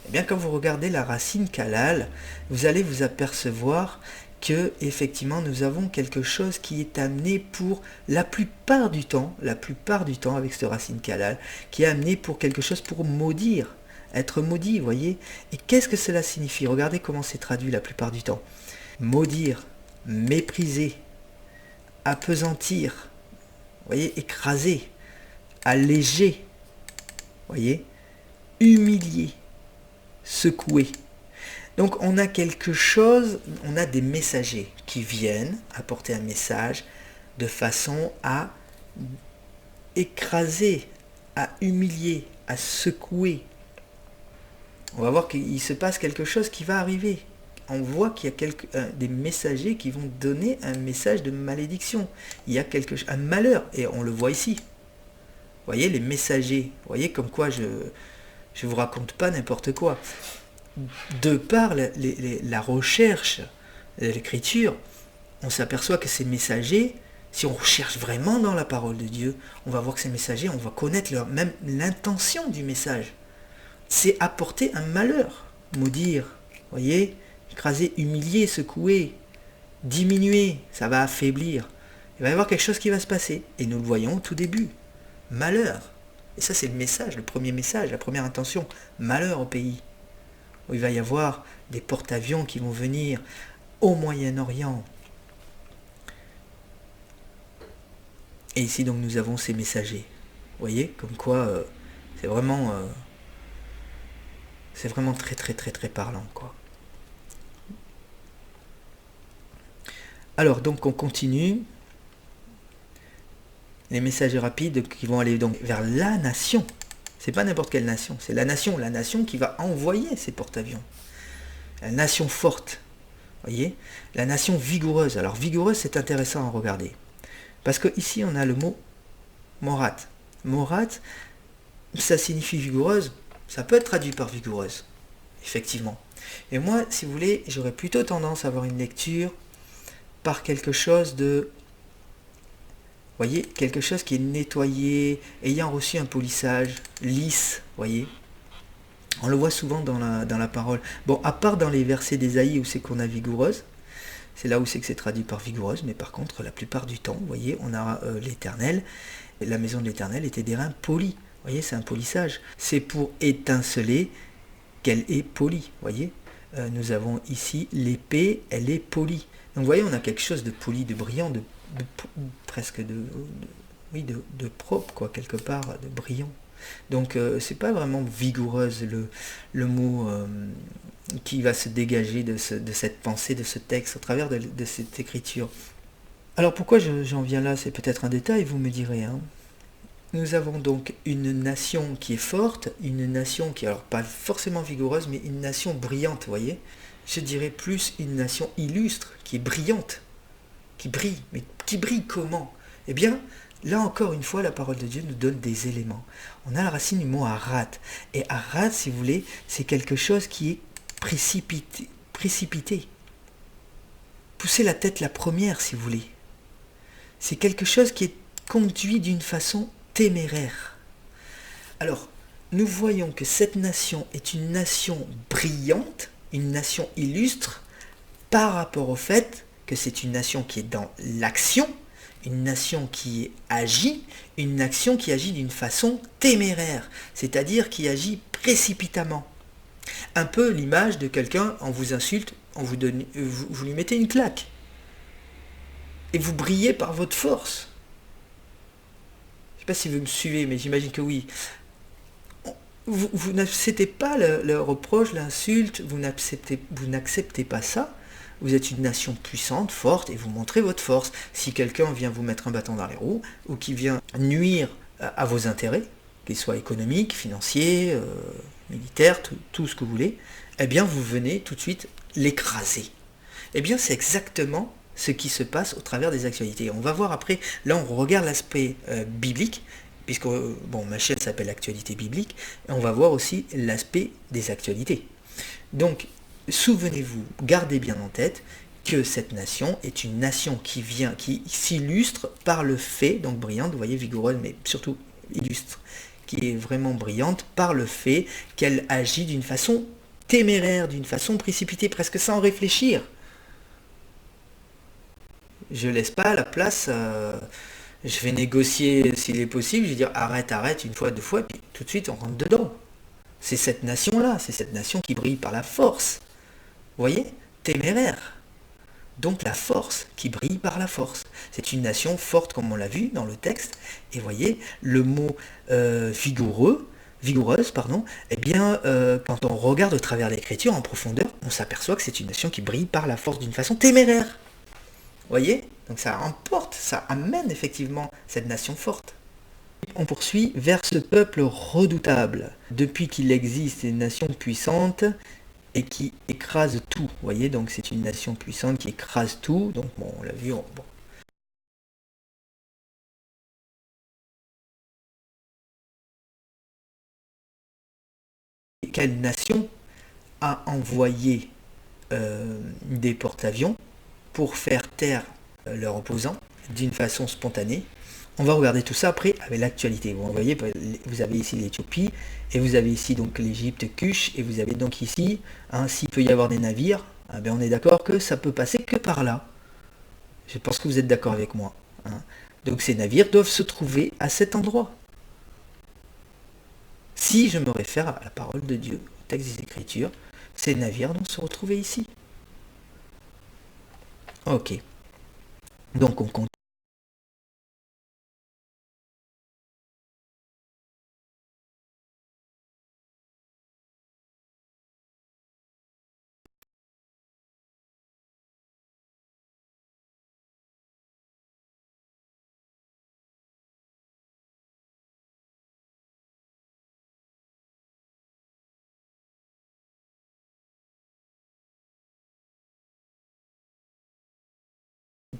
Eh bien, quand vous regardez la racine kalal, vous allez vous apercevoir que effectivement nous avons quelque chose qui est amené pour la plupart du temps avec cette racine kalal, qui est amené pour quelque chose pour maudire, être maudit, vous voyez. Et qu'est-ce que cela signifie? Regardez comment c'est traduit la plupart du temps. Maudire, mépriser, appesantir, vous voyez, écraser, alléger, vous voyez, humilier, secouer. Donc on a quelque chose, on a des messagers qui viennent apporter un message de façon à écraser, à humilier, à secouer. On va voir qu'il se passe quelque chose qui va arriver. On voit qu'il y a des messagers qui vont donner un message de malédiction. Il y a un malheur, et on le voit ici. Vous voyez, les messagers, vous voyez comme quoi je vous raconte pas n'importe quoi. De par la recherche de l'écriture, on s'aperçoit que ces messagers, si on recherche vraiment dans la parole de Dieu, on va voir que ces messagers, on va connaître même l'intention du message. C'est apporter un malheur, maudire, voyez, écraser, humilier, secouer, diminuer, ça va affaiblir. Il va y avoir quelque chose qui va se passer, et nous le voyons au tout début. Malheur. Et ça c'est le message, le premier message, la première intention. Malheur au pays. Où il va y avoir des porte-avions qui vont venir au Moyen-Orient. Et ici donc nous avons ces messagers. Vous voyez, comme quoi c'est vraiment très très très très parlant, quoi. Alors, donc on continue. Les messages rapides qui vont aller donc vers la nation. C'est pas n'importe quelle nation, c'est la nation qui va envoyer ces porte-avions. La nation forte, voyez, la nation vigoureuse. Alors vigoureuse, c'est intéressant à regarder. Parce que ici, on a le mot morat. Morat, ça signifie vigoureuse, ça peut être traduit par vigoureuse, effectivement. Et moi, si vous voulez, j'aurais plutôt tendance à avoir une lecture par quelque chose de, voyez, quelque chose qui est nettoyé, ayant reçu un polissage lisse, voyez. On le voit souvent dans la parole. Bon, à part dans les versets d'Ésaïe où c'est qu'on a vigoureuse, c'est là où c'est que c'est traduit par vigoureuse, mais par contre, la plupart du temps, vous voyez, on a l'Éternel. La maison de l'Éternel était des reins polis. Vous voyez, c'est un polissage. C'est pour étinceler qu'elle est polie. Vous voyez, nous avons ici l'épée, elle est polie. Donc vous voyez, on a quelque chose de poli, de brillant, presque oui, de propre, quoi, quelque part, de brillant. Donc c'est pas vraiment vigoureuse le mot qui va se dégager de cette pensée, de ce texte, au travers de cette écriture. Alors pourquoi j'en viens là, c'est peut-être un détail, vous me direz. Hein. Nous avons donc une nation qui est forte, une nation qui est alors pas forcément vigoureuse, mais une nation brillante, vous voyez. Je dirais plus une nation illustre, qui est brillante, qui brille. Mais qui brille comment? Eh bien, là encore une fois, la parole de Dieu nous donne des éléments. On a la racine du mot arat. Et arat, si vous voulez, c'est quelque chose qui est précipité. Précipité. Pousser la tête la première, si vous voulez. C'est quelque chose qui est conduit d'une façon téméraire. Alors, nous voyons que cette nation est une nation brillante, une nation illustre, par rapport au fait que c'est une nation qui est dans l'action, une nation qui agit, une nation qui agit d'une façon téméraire, c'est-à-dire qui agit précipitamment. Un peu l'image de quelqu'un, on vous insulte, vous lui mettez une claque. Et vous brillez par votre force. Je ne sais pas si vous me suivez, mais j'imagine que oui. Vous n'acceptez pas le reproche, l'insulte, vous n'acceptez pas ça. Vous êtes une nation puissante, forte, et vous montrez votre force. Si quelqu'un vient vous mettre un bâton dans les roues, ou qui vient nuire à vos intérêts, qu'ils soient économiques, financiers, militaires, tout ce que vous voulez, eh bien vous venez tout de suite l'écraser. Eh bien c'est exactement ce qui se passe au travers des actualités. On va voir après, là on regarde l'aspect biblique, puisque bon, ma chaîne s'appelle Actualité biblique, et on va voir aussi l'aspect des actualités. Donc, souvenez-vous, gardez bien en tête que cette nation est une nation qui s'illustre par le fait, donc brillante, vous voyez, vigoureuse, mais surtout illustre, qui est vraiment brillante par le fait qu'elle agit d'une façon téméraire, d'une façon précipitée, presque sans réfléchir. Je laisse pas la place... je vais négocier s'il est possible, je vais dire arrête, une fois, deux fois, puis tout de suite on rentre dedans. C'est cette nation-là, c'est cette nation qui brille par la force. Vous voyez? Téméraire. Donc la force qui brille par la force. C'est une nation forte comme on l'a vu dans le texte. Et voyez, le mot vigoureuse, pardon, eh bien, quand on regarde au travers l'écriture en profondeur, on s'aperçoit que c'est une nation qui brille par la force d'une façon téméraire. Vous voyez? Donc ça emporte, ça amène effectivement cette nation forte. On poursuit vers ce peuple redoutable. Depuis qu'il existe une nation puissante et qui écrase tout. Vous voyez, donc c'est une nation puissante qui écrase tout. Donc bon, on l'a vu. Bon. Quelle nation a envoyé des porte-avions pour faire taire leurs opposants d'une façon spontanée? On va regarder tout ça après avec l'actualité. Vous voyez, vous avez ici l'Éthiopie, et vous avez ici donc l'Égypte, Cush, et vous avez donc ici, hein, s'il peut y avoir des navires, ah ben on est d'accord que ça peut passer que par là. Je pense que vous êtes d'accord avec moi. Hein. Donc ces navires doivent se trouver à cet endroit. Si je me réfère à la parole de Dieu, au texte des Écritures, ces navires doivent se retrouver ici. Ok. Donc on continue.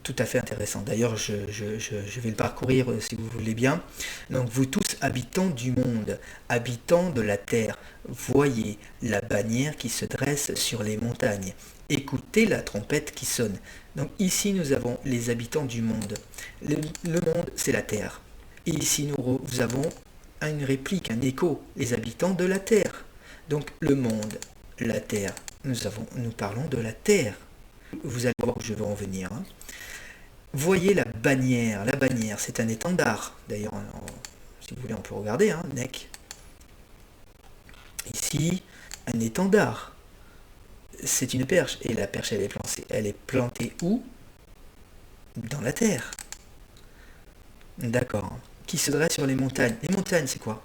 tout à fait intéressant. D'ailleurs, je vais le parcourir si vous voulez bien. Donc, vous tous, habitants du monde, habitants de la terre, voyez la bannière qui se dresse sur les montagnes. Écoutez la trompette qui sonne. Donc, ici, nous avons les habitants du monde. Le monde, c'est la terre. Et ici, nous avons une réplique, un écho, les habitants de la terre. Donc, le monde, la terre. Nous parlons de la terre. Vous allez voir où je veux en venir. Hein. Voyez la bannière. La bannière, c'est un étendard. D'ailleurs, si vous voulez, on peut regarder. Hein, Nec. Ici, un étendard. C'est une perche. Et la perche, elle est plantée où? Dans la terre. D'accord. Qui se dresse sur les montagnes. Les montagnes, c'est quoi?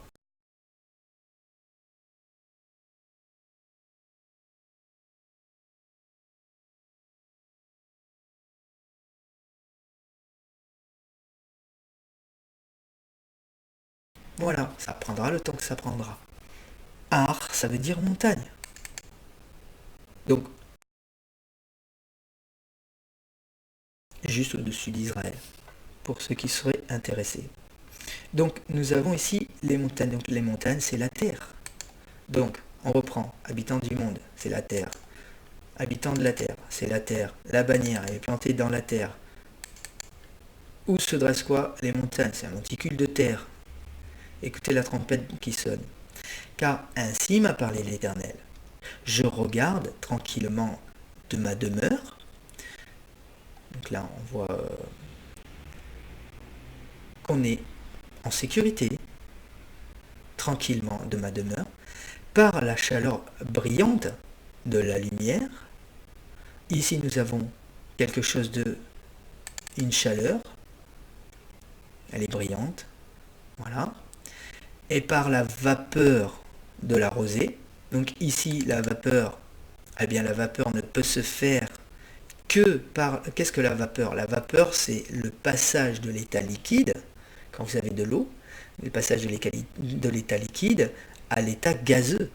Voilà, ça prendra le temps que ça prendra. Ar, ça veut dire montagne. Donc, juste au-dessus d'Israël, pour ceux qui seraient intéressés. Donc, nous avons ici les montagnes. Donc, les montagnes, c'est la terre. Donc, on reprend. Habitants du monde, c'est la terre. Habitants de la terre, c'est la terre. La bannière, elle est plantée dans la terre. Où se dresse quoi? Les montagnes, c'est un monticule de terre. Écoutez la trompette qui sonne. Car ainsi m'a parlé l'Éternel. Je regarde tranquillement de ma demeure. Donc là, on voit qu'on est en sécurité, tranquillement de ma demeure, par la chaleur brillante de la lumière. Ici, nous avons quelque chose une chaleur. Elle est brillante. Voilà. Et par la vapeur de la rosée. Donc ici, la vapeur, eh bien la vapeur ne peut se faire que par... Qu'est-ce que la vapeur? La vapeur, c'est le passage de l'état liquide, quand vous avez de l'eau, le passage de l'état liquide à l'état gazeux.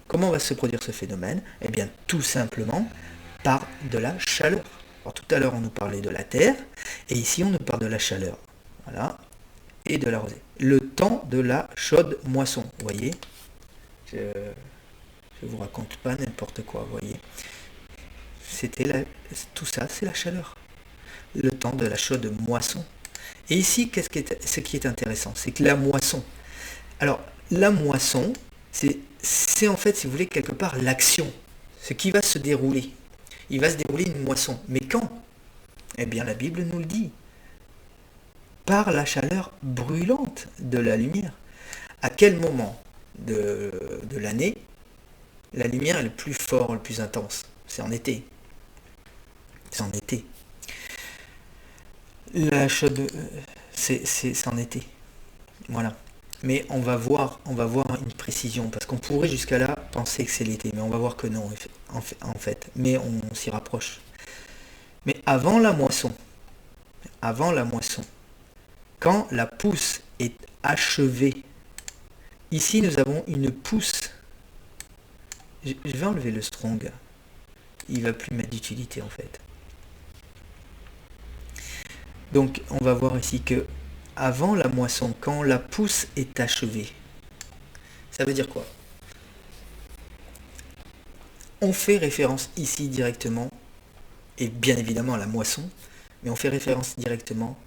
Comment va se produire ce phénomène? Eh bien, tout simplement par de la chaleur. Alors, tout à l'heure, on nous parlait de la terre, et ici, on nous parle de la chaleur. Voilà. Et de la rosée. Le temps de la chaude moisson, vous voyez. Je vous raconte pas n'importe quoi, vous voyez. Tout ça, c'est la chaleur. Le temps de la chaude moisson. Et ici, ce qui est intéressant, c'est que la moisson. Alors, la moisson, c'est en fait, si vous voulez, quelque part l'action. Ce qui va se dérouler. Il va se dérouler une moisson. Mais quand? Eh bien, la Bible nous le dit. Par la chaleur brûlante de la lumière. À quel moment de l'année la lumière est le plus fort, le plus intense? C'est en été. C'est en été. La chaude, c'est en été. Voilà. Mais on va voir une précision, parce qu'on pourrait jusqu'à là penser que c'est l'été, mais on va voir que non, en fait. Mais on s'y rapproche. Mais avant la moisson, quand la pousse est achevée, ici nous avons une pousse. Je vais enlever le strong. Il va plus mettre d'utilité en fait. Donc on va voir ici que avant la moisson, quand la pousse est achevée, ça veut dire quoi? On fait référence ici directement, et bien évidemment à la moisson, mais on fait référence directement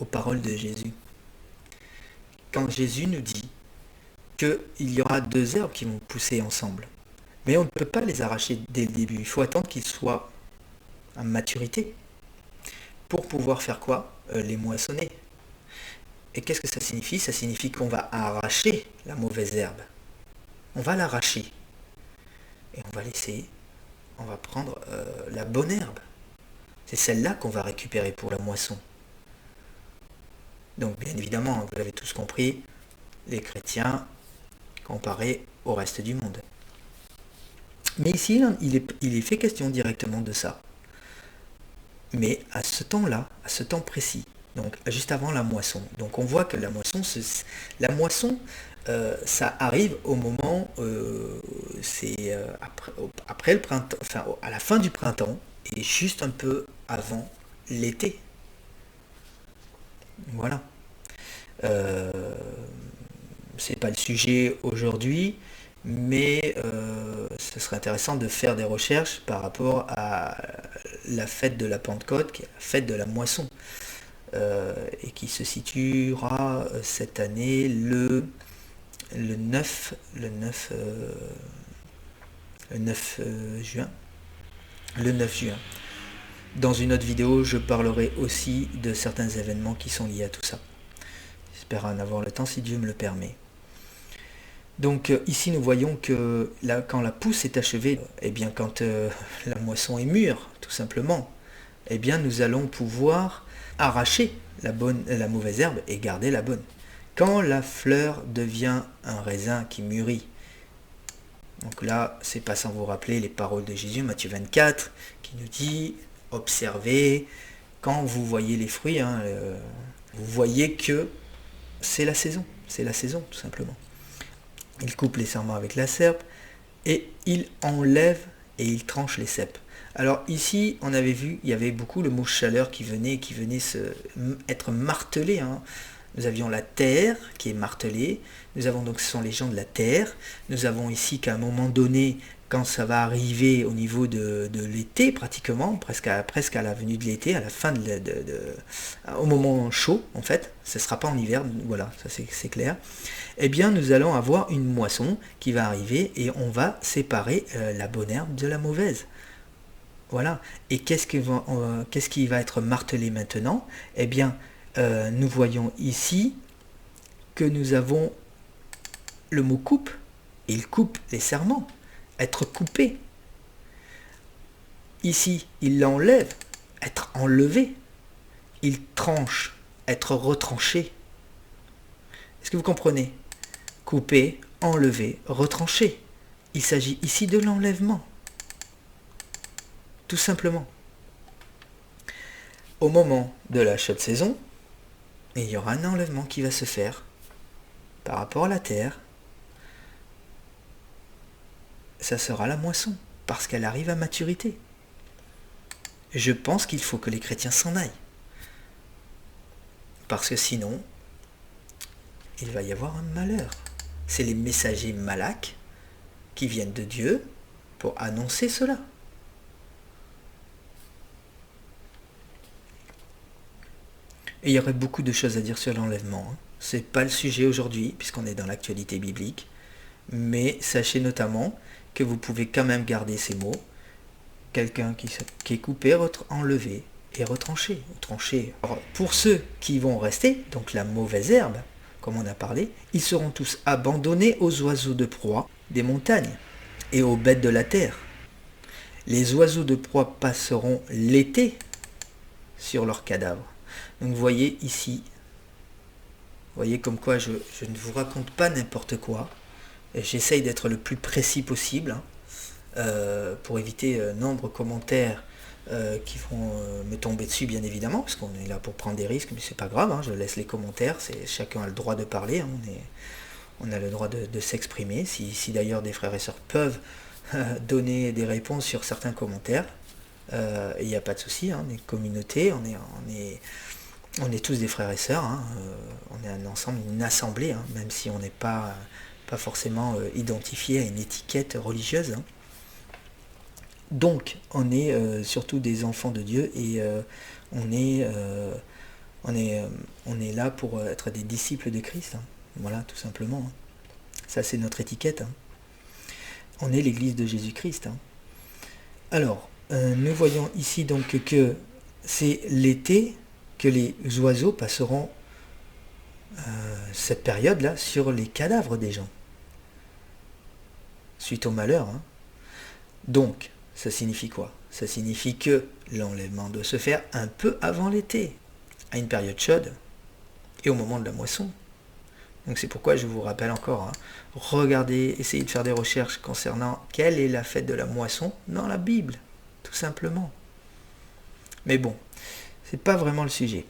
aux paroles de Jésus. Quand Jésus nous dit qu'il y aura deux herbes qui vont pousser ensemble, mais on ne peut pas les arracher dès le début, il faut attendre qu'ils soient à maturité pour pouvoir faire quoi? Les moissonner. Et qu'est-ce que ça signifie? Ça signifie qu'on va arracher la mauvaise herbe. On va l'arracher. Et on va prendre la bonne herbe. C'est celle-là qu'on va récupérer pour la moisson. Donc bien évidemment, vous l'avez tous compris, les chrétiens comparés au reste du monde. Mais ici, il est fait question directement de ça. Mais à ce temps-là, à ce temps précis, donc juste avant la moisson. Donc on voit que la moisson, ça arrive au moment, après le printemps, enfin à la fin du printemps et juste un peu avant l'été. Voilà. Euh, c'est pas le sujet aujourd'hui, mais ce serait intéressant de faire des recherches par rapport à la fête de la Pentecôte, qui est la fête de la moisson, et qui se situera cette année le 9, le 9 juin. Le 9 juin. Dans une autre vidéo, je parlerai aussi de certains événements qui sont liés à tout ça. J'espère en avoir le temps si Dieu me le permet. Donc ici nous voyons que là, quand la pousse est achevée, et bien quand la moisson est mûre, tout simplement, eh bien nous allons pouvoir arracher la mauvaise herbe et garder la bonne. Quand la fleur devient un raisin qui mûrit, donc là c'est pas sans vous rappeler les paroles de Jésus, Matthieu 24, qui nous dit, observez, quand vous voyez les fruits, vous voyez que c'est la saison tout simplement. Il coupe les sarments avec la serpe et il enlève et il tranche les cèpes. Alors ici, on avait vu, il y avait beaucoup le mot chaleur qui venait être martelé. Nous avions la terre qui est martelée. Nous avons donc, ce sont les gens de la terre. Nous avons ici qu'à un moment donné, quand ça va arriver au niveau de l'été pratiquement, presque à la venue de l'été, à la fin au moment chaud en fait, ce ne sera pas en hiver, voilà, ça c'est clair, eh bien nous allons avoir une moisson qui va arriver et on va séparer la bonne herbe de la mauvaise. Voilà. Et qu'est-ce qui va être martelé maintenant? Eh bien, nous voyons ici que nous avons le mot coupe. Il coupe les serments. Être coupé. Ici, il l'enlève. Être enlevé. Il tranche. Être retranché. Est-ce que vous comprenez? Couper, enlever, retrancher. Il s'agit ici de l'enlèvement. Tout simplement. Au moment de la chaude saison, il y aura un enlèvement qui va se faire par rapport à la terre. Ça sera la moisson, parce qu'elle arrive à maturité. Je pense qu'il faut que les chrétiens s'en aillent. Parce que sinon, il va y avoir un malheur. C'est les messagers Malak qui viennent de Dieu pour annoncer cela. Et il y aurait beaucoup de choses à dire sur l'enlèvement. C'est pas le sujet aujourd'hui, puisqu'on est dans l'actualité biblique. Mais sachez notamment que vous pouvez quand même garder ces mots. Quelqu'un qui est coupé, enlevé et retranché. Tranché. Alors, pour ceux qui vont rester, donc la mauvaise herbe, comme on a parlé, ils seront tous abandonnés aux oiseaux de proie des montagnes et aux bêtes de la terre. Les oiseaux de proie passeront l'été sur leurs cadavres. Donc vous voyez ici, vous voyez comme quoi je ne vous raconte pas n'importe quoi. J'essaye d'être le plus précis possible pour éviter nombre de commentaires qui vont me tomber dessus bien évidemment, parce qu'on est là pour prendre des risques, mais c'est pas grave, je laisse les commentaires, chacun a le droit de parler, on a le droit de s'exprimer. Si d'ailleurs des frères et sœurs peuvent donner des réponses sur certains commentaires, il n'y a pas de souci, on est communauté, on est tous des frères et sœurs, on est un ensemble, une assemblée, même si on n'est pas forcément identifié à une étiquette religieuse. Donc, on est surtout des enfants de Dieu et on est là pour être des disciples de Christ. Voilà, tout simplement. Ça, c'est notre étiquette. On est l'église de Jésus-Christ. Alors, nous voyons ici donc que c'est l'été que les oiseaux passeront cette période-là sur les cadavres des gens. Suite au malheur. Donc, ça signifie quoi? Ça signifie que l'enlèvement doit se faire un peu avant l'été, à une période chaude, et au moment de la moisson. Donc c'est pourquoi je vous rappelle encore, regardez, essayez de faire des recherches concernant quelle est la fête de la moisson dans la Bible, tout simplement. Mais bon, c'est pas vraiment le sujet.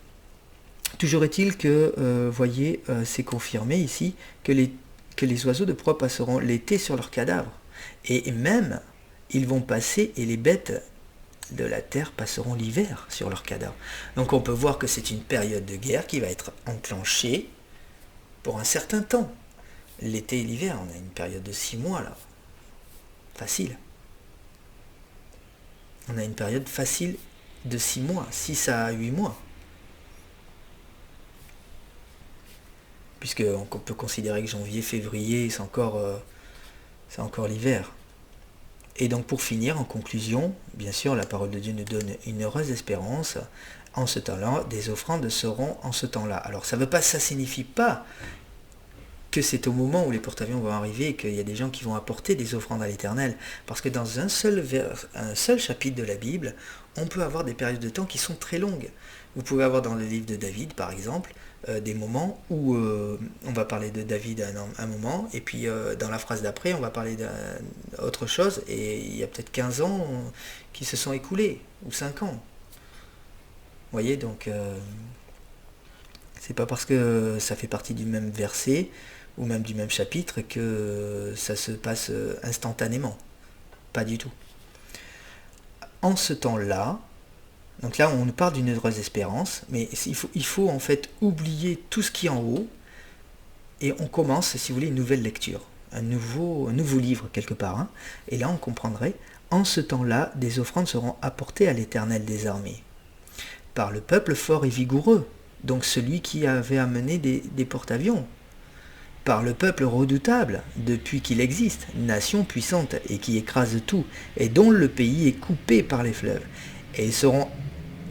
Toujours est-il que, voyez, c'est confirmé ici que les oiseaux de proie passeront l'été sur leurs cadavres. Et même, ils vont passer, et les bêtes de la terre passeront l'hiver sur leurs cadavres. Donc on peut voir que c'est une période de guerre qui va être enclenchée pour un certain temps. L'été et l'hiver, on a une période de 6 mois là. Facile. On a une période facile de 6 mois, 6 à 8 mois. Puisqu'on peut considérer que janvier, février, c'est encore l'hiver. Et donc pour finir, en conclusion, bien sûr, la parole de Dieu nous donne une heureuse espérance. En ce temps-là, des offrandes seront en ce temps-là. Alors ça signifie pas que c'est au moment où les porte-avions vont arriver et qu'il y a des gens qui vont apporter des offrandes à l'Éternel. Parce que dans un seul chapitre de la Bible, on peut avoir des périodes de temps qui sont très longues. Vous pouvez avoir dans le livre de David, par exemple, des moments où on va parler de David à un moment, et puis dans la phrase d'après, on va parler d'autre chose, et il y a peut-être 15 ans qui se sont écoulés, ou 5 ans. Vous voyez, donc c'est pas parce que ça fait partie du même verset, ou même du même chapitre, que ça se passe instantanément. Pas du tout. En ce temps-là, donc là on nous parle d'une heureuse espérance, mais il faut en fait oublier tout ce qui est en haut, et on commence, si vous voulez, une nouvelle lecture, un nouveau livre quelque part, hein. Et là on comprendrait, en ce temps-là, des offrandes seront apportées à l'Éternel des armées, par le peuple fort et vigoureux, donc celui qui avait amené des porte-avions, par le peuple redoutable, depuis qu'il existe, nation puissante et qui écrase tout, et dont le pays est coupé par les fleuves. Et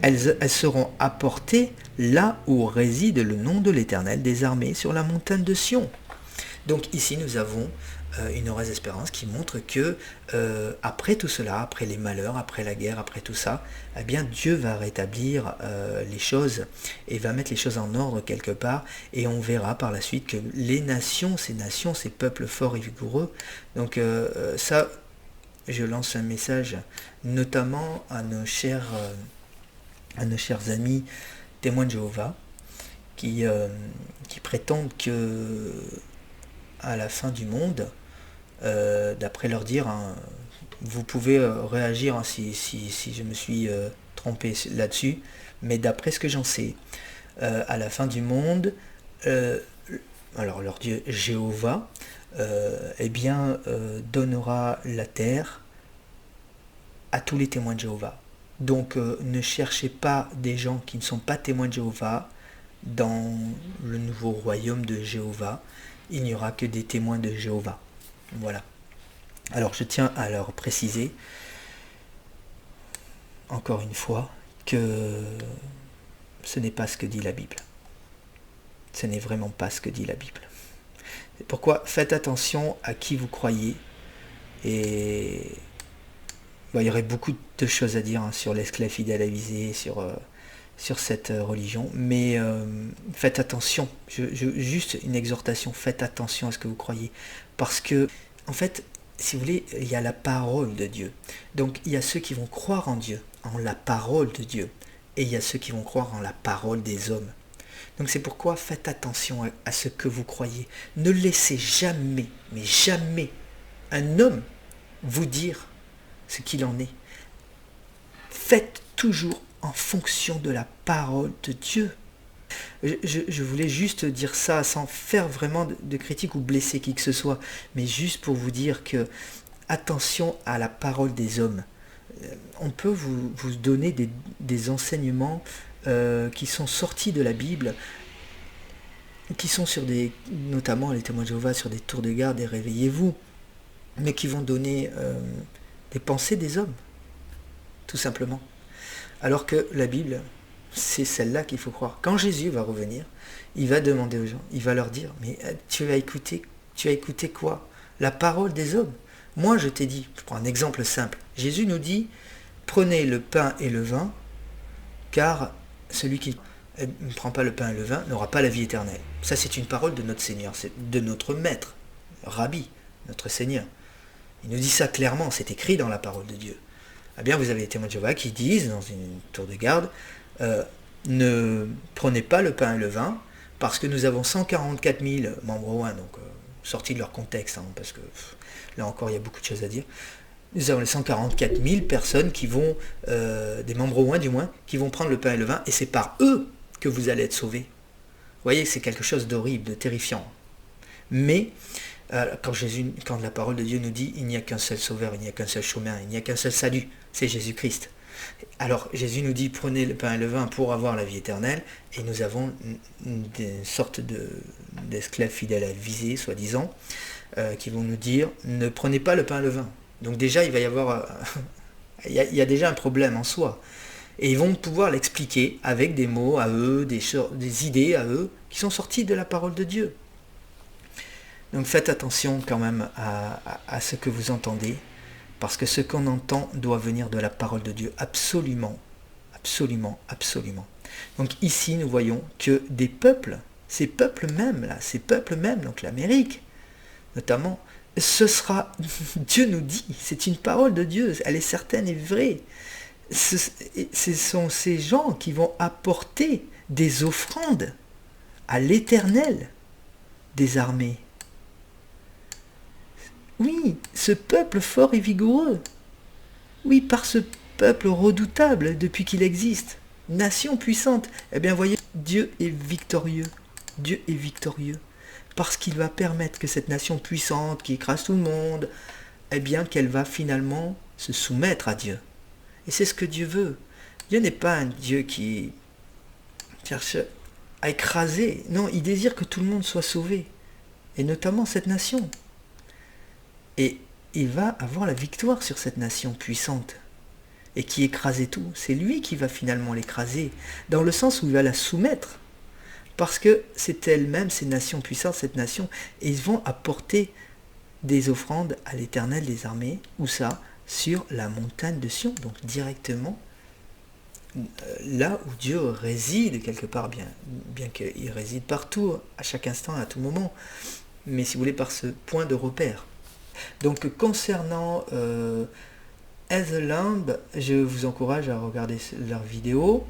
elles seront apportées là où réside le nom de l'Éternel des armées, sur la montagne de Sion. Donc ici nous avons une heureuse espérance qui montre que après tout cela, après les malheurs, après la guerre, après tout ça, eh bien Dieu va rétablir les choses et va mettre les choses en ordre quelque part, et on verra par la suite que les nations, ces peuples forts et vigoureux, donc ça, je lance un message notamment à nos chers amis témoins de Jéhovah qui prétendent que à la fin du monde, d'après leur dire, hein, vous pouvez réagir, hein, si je me suis trompé là-dessus, mais d'après ce que j'en sais, à la fin du monde, alors leur Dieu Jéhovah, donnera la terre à tous les témoins de Jéhovah. Donc ne cherchez pas des gens qui ne sont pas témoins de Jéhovah dans le nouveau royaume de Jéhovah. Il n'y aura que des témoins de Jéhovah. Voilà. Alors je tiens à leur préciser, encore une fois, que ce n'est pas ce que dit la Bible. Ce n'est vraiment pas ce que dit la Bible. C'est pourquoi faites attention à qui vous croyez. Et il y aurait beaucoup de choses à dire, hein, sur l'esclave fidèle avisé, sur cette religion, mais faites attention, juste une exhortation, faites attention à ce que vous croyez, parce que, en fait, si vous voulez, il y a la parole de Dieu, donc il y a ceux qui vont croire en Dieu, en la parole de Dieu, et il y a ceux qui vont croire en la parole des hommes. Donc c'est pourquoi faites attention à ce que vous croyez, ne laissez jamais, mais jamais, un homme vous dire ce qu'il en est. Faites toujours en fonction de la parole de Dieu. Je voulais juste dire ça sans faire vraiment de critique ou blesser qui que ce soit, mais juste pour vous dire que attention à la parole des hommes. On peut vous donner des enseignements qui sont sortis de la Bible, qui sont sur notamment les témoins de Jéhovah, sur des tours de garde et réveillez-vous, mais qui vont donner des pensées des hommes, tout simplement. Alors que la Bible, c'est celle-là qu'il faut croire. Quand Jésus va revenir, il va demander aux gens, il va leur dire, mais tu as écouté quoi? La parole des hommes. Moi je t'ai dit, je prends un exemple simple, Jésus nous dit, prenez le pain et le vin, car celui qui ne prend pas le pain et le vin n'aura pas la vie éternelle. Ça c'est une parole de notre Seigneur, c'est de notre Maître, Rabbi, notre Seigneur. Il nous dit ça clairement, c'est écrit dans la parole de Dieu. Eh bien, vous avez les témoins de Jéhovah qui disent, dans une tour de garde, ne prenez pas le pain et le vin, parce que nous avons 144 000 membres au 1, donc sortis de leur contexte, hein, parce que là encore, il y a beaucoup de choses à dire. Nous avons les 144 000 personnes qui vont, des membres au moins du moins, qui vont prendre le pain et le vin, et c'est par eux que vous allez être sauvés. Vous voyez, c'est quelque chose d'horrible, de terrifiant. Mais quand la parole de Dieu nous dit il n'y a qu'un seul sauveur, il n'y a qu'un seul chemin, il n'y a qu'un seul salut, c'est Jésus-Christ. Alors Jésus nous dit prenez le pain et le vin pour avoir la vie éternelle, et nous avons une sorte d'esclaves fidèles à viser, soi-disant, qui vont nous dire ne prenez pas le pain et le vin. Donc déjà il va y avoir il y a déjà un problème en soi. Et ils vont pouvoir l'expliquer avec des mots à eux, des idées à eux, qui sont sorties de la parole de Dieu. Donc faites attention quand même à ce que vous entendez, parce que ce qu'on entend doit venir de la parole de Dieu, absolument, absolument, absolument. Donc ici nous voyons que des peuples, ces peuples même, donc l'Amérique notamment, ce sera, Dieu nous dit, c'est une parole de Dieu, elle est certaine et vraie. Ce sont ces gens qui vont apporter des offrandes à l'Éternel des armées. Oui, ce peuple fort et vigoureux. Oui, par ce peuple redoutable depuis qu'il existe. Nation puissante. Eh bien, voyez, Dieu est victorieux. Dieu est victorieux. Parce qu'il va permettre que cette nation puissante qui écrase tout le monde, eh bien, qu'elle va finalement se soumettre à Dieu. Et c'est ce que Dieu veut. Dieu n'est pas un Dieu qui cherche à écraser. Non, il désire que tout le monde soit sauvé. Et notamment cette nation. Et il va avoir la victoire sur cette nation puissante. Et qui écrasait tout. C'est lui qui va finalement l'écraser. Dans le sens où il va la soumettre. Parce que c'est elle-même, ces nations puissantes, cette nation. Et ils vont apporter des offrandes à l'Éternel des armées. Où ça ? Sur la montagne de Sion, donc directement là où Dieu réside quelque part, bien qu'il réside partout, à chaque instant, à tout moment, mais si vous voulez par ce point de repère. Donc concernant As a Lamb, je vous encourage à regarder leur vidéo.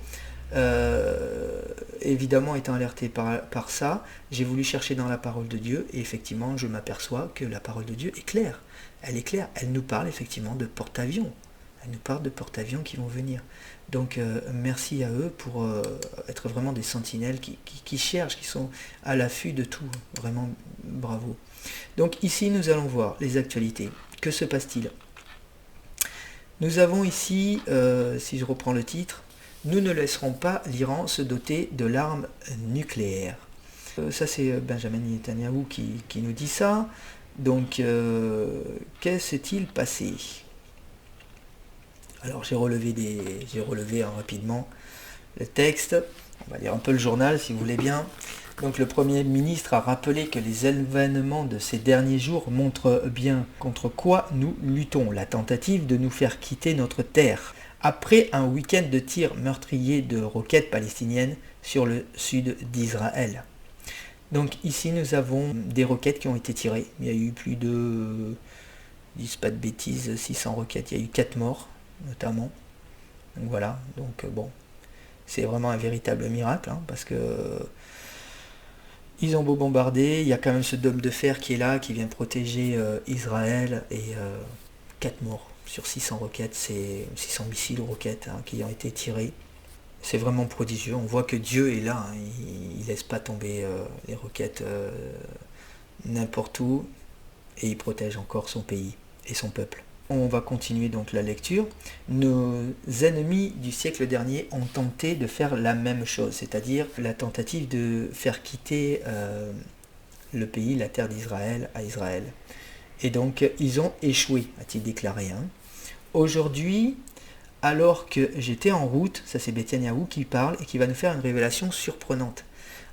Évidemment étant alerté par ça, j'ai voulu chercher dans la parole de Dieu, et effectivement je m'aperçois que la parole de Dieu est claire. Elle est claire, elle nous parle effectivement de porte-avions. Elle nous parle de porte-avions qui vont venir. Donc merci à eux pour être vraiment des sentinelles qui cherchent, qui sont à l'affût de tout. Vraiment bravo. Donc ici nous allons voir les actualités. Que se passe-t-il ? Nous avons ici, si je reprends le titre, nous ne laisserons pas l'Iran se doter de l'arme nucléaire. Ça c'est Benjamin Netanyahou qui nous dit ça. Donc, qu'est-ce s'est-il passé ? Alors, j'ai relevé rapidement le texte. On va lire un peu le journal, si vous voulez bien. Donc, le Premier ministre a rappelé que les événements de ces derniers jours montrent bien contre quoi nous luttons. La tentative de nous faire quitter notre terre. Après un week-end de tirs meurtriers de roquettes palestiniennes sur le sud d'Israël. Donc ici nous avons des roquettes qui ont été tirées. Il y a eu plus de, je dis pas de bêtises, 600 roquettes. Il y a eu 4 morts notamment. Donc voilà, donc bon, c'est vraiment un véritable miracle, hein, parce que ils ont beau bombarder, il y a quand même ce dôme de fer qui est là, qui vient protéger Israël, et 4 morts sur 600 roquettes, c'est 600 missiles ou roquettes qui ont été tirés. C'est vraiment prodigieux, on voit que Dieu est là, hein. Il laisse pas tomber les roquettes n'importe où, et il protège encore son pays et son peuple. On va continuer donc la lecture. Nos ennemis du siècle dernier ont tenté de faire la même chose, c'est-à-dire la tentative de faire quitter le pays, la terre d'Israël à Israël. Et donc ils ont échoué, a-t-il déclaré. Aujourd'hui, alors que j'étais en route, ça c'est Netanyahou qui parle et qui va nous faire une révélation surprenante.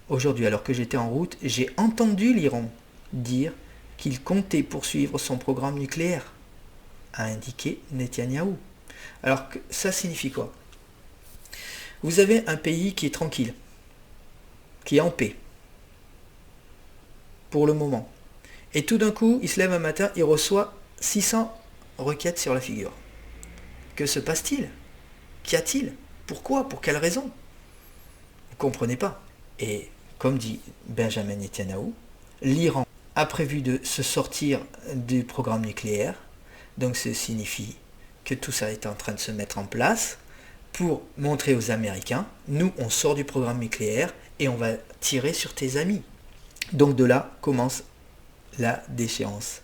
Aujourd'hui, alors que j'étais en route, j'ai entendu l'Iran dire qu'il comptait poursuivre son programme nucléaire, a indiqué Netanyahou. Alors ça signifie quoi ? Vous avez un pays qui est tranquille, qui est en paix, pour le moment. Et tout d'un coup, il se lève un matin, il reçoit 600 requêtes sur la figure. Que se passe-t-il ? Qu'y a-t-il ? Pourquoi ? Pour quelle raison ? Vous ne comprenez pas. Et comme dit Benjamin Netanyahou, l'Iran a prévu de se sortir du programme nucléaire, Donc ça signifie que tout ça est en train de se mettre en place pour montrer aux Américains, nous on sort du programme nucléaire et on va tirer sur tes amis. Donc de là commence la déchéance.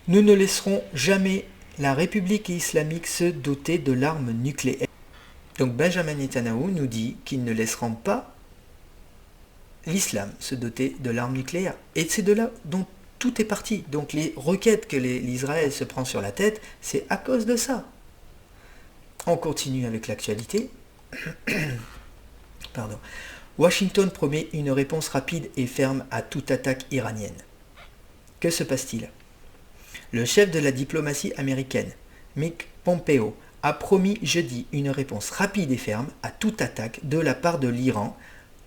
Nous ne laisserons jamais la République islamique se doter de l'arme nucléaire. Donc Benjamin Netanyahou nous dit qu'ils ne laisseront pas l'islam se doter de l'arme nucléaire. Et c'est de là dont tout est parti. Donc les requêtes que l'Israël se prend sur la tête, c'est à cause de ça. On continue avec l'actualité. Pardon. Washington promet une réponse rapide et ferme à toute attaque iranienne. Que se passe-t-il? Le chef de la diplomatie américaine, Mike Pompeo, a promis jeudi une réponse rapide et ferme à toute attaque de la part de l'Iran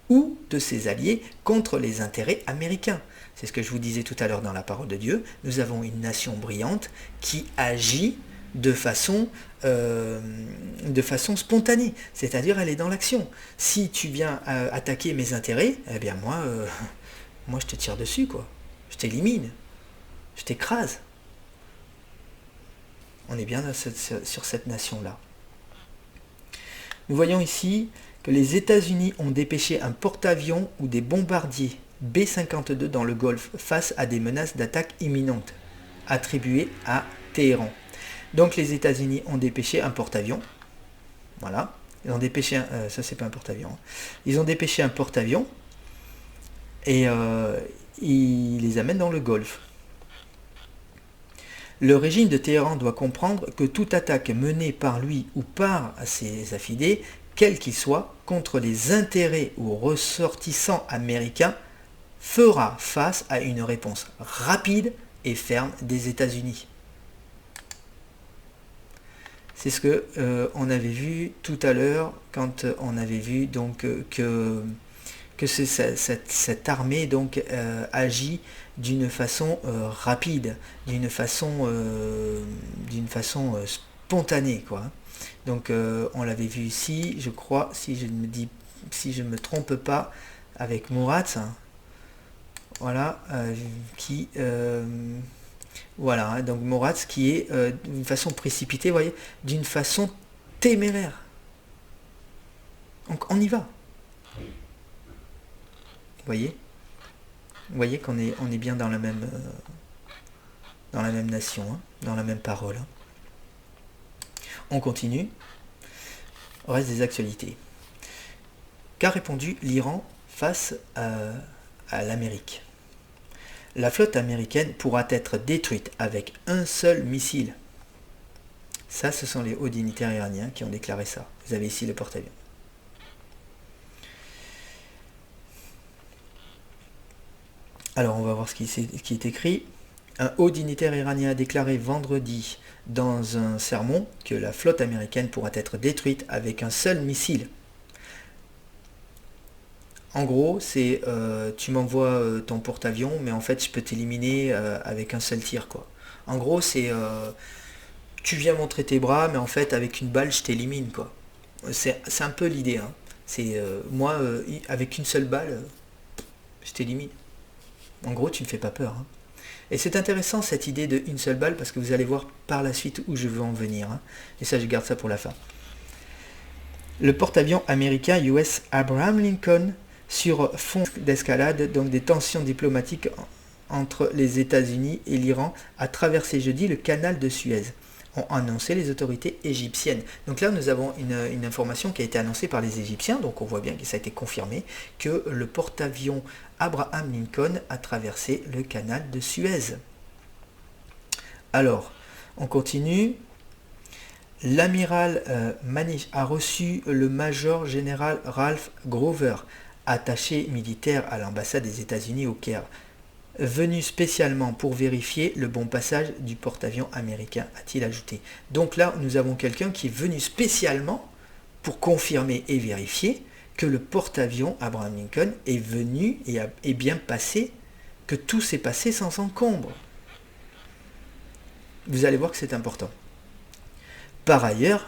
ou de ses alliés contre les intérêts américains. C'est ce que je vous disais tout à l'heure dans la parole de Dieu. Nous avons une nation brillante qui agit de façon spontanée, c'est-à-dire elle est dans l'action. Si tu viens attaquer mes intérêts, eh bien moi je te tire dessus, quoi. Je t'élimine, je t'écrase. On est bien sur cette nation-là. Nous voyons ici que les États-Unis ont dépêché un porte-avions ou des bombardiers B-52 dans le Golfe face à des menaces d'attaque imminentes attribuées à Téhéran. Donc les États-Unis ont dépêché un porte-avions. Voilà. Ils ont dépêché ça c'est pas un porte-avions. Hein. Ils ont dépêché un porte-avions et ils les amènent dans le Golfe. Le régime de Téhéran doit comprendre que toute attaque menée par lui ou par ses affidés, quel qu'il soit, contre les intérêts ou ressortissants américains, fera face à une réponse rapide et ferme des États-Unis. C'est ce que on avait vu tout à l'heure quand on avait vu donc que cette armée donc agit d'une façon rapide, d'une façon spontanée, quoi. Donc on l'avait vu ici, je crois, si je me trompe pas, avec Mourad, hein, voilà, voilà, hein, donc Mourad qui est d'une façon précipitée, vous voyez, d'une façon téméraire. Donc on y va. Vous voyez qu'on est bien dans la même nation, hein, dans la même parole. Hein. On continue. Au reste des actualités. Qu'a répondu l'Iran face à l'Amérique? La flotte américaine pourra être détruite avec un seul missile. Ça, ce sont les hauts dignitaires iraniens qui ont déclaré ça. Vous avez ici le porte-avions. Alors, on va voir ce qui est écrit. Un haut dignitaire iranien a déclaré vendredi dans un sermon que la flotte américaine pourra être détruite avec un seul missile. En gros, c'est tu m'envoies ton porte-avions, mais en fait, je peux t'éliminer avec un seul tir, quoi. En gros, c'est tu viens montrer tes bras, mais en fait, avec une balle, je t'élimine, quoi. C'est un peu l'idée. Hein. C'est moi, avec une seule balle, je t'élimine. En gros, tu ne me fais pas peur. Hein. Et c'est intéressant cette idée de une seule balle parce que vous allez voir par la suite où je veux en venir. Hein. Et ça, je garde ça pour la fin. Le porte-avions américain US Abraham Lincoln sur fond d'escalade, donc des tensions diplomatiques entre les États-Unis et l'Iran, a traversé jeudi le canal de Suez, ont annoncé les autorités égyptiennes. Donc là, nous avons une information qui a été annoncée par les Égyptiens, donc on voit bien que ça a été confirmé, que le porte-avions Abraham Lincoln a traversé le canal de Suez. Alors, on continue. L'amiral Manish a reçu le major général Ralph Grover, attaché militaire à l'ambassade des États-Unis au Caire, venu spécialement pour vérifier le bon passage du porte-avions américain, a-t-il ajouté. Donc là, nous avons quelqu'un qui est venu spécialement pour confirmer et vérifier que le porte-avions Abraham Lincoln est venu et est bien passé, que tout s'est passé sans encombre. Vous allez voir que c'est important. Par ailleurs,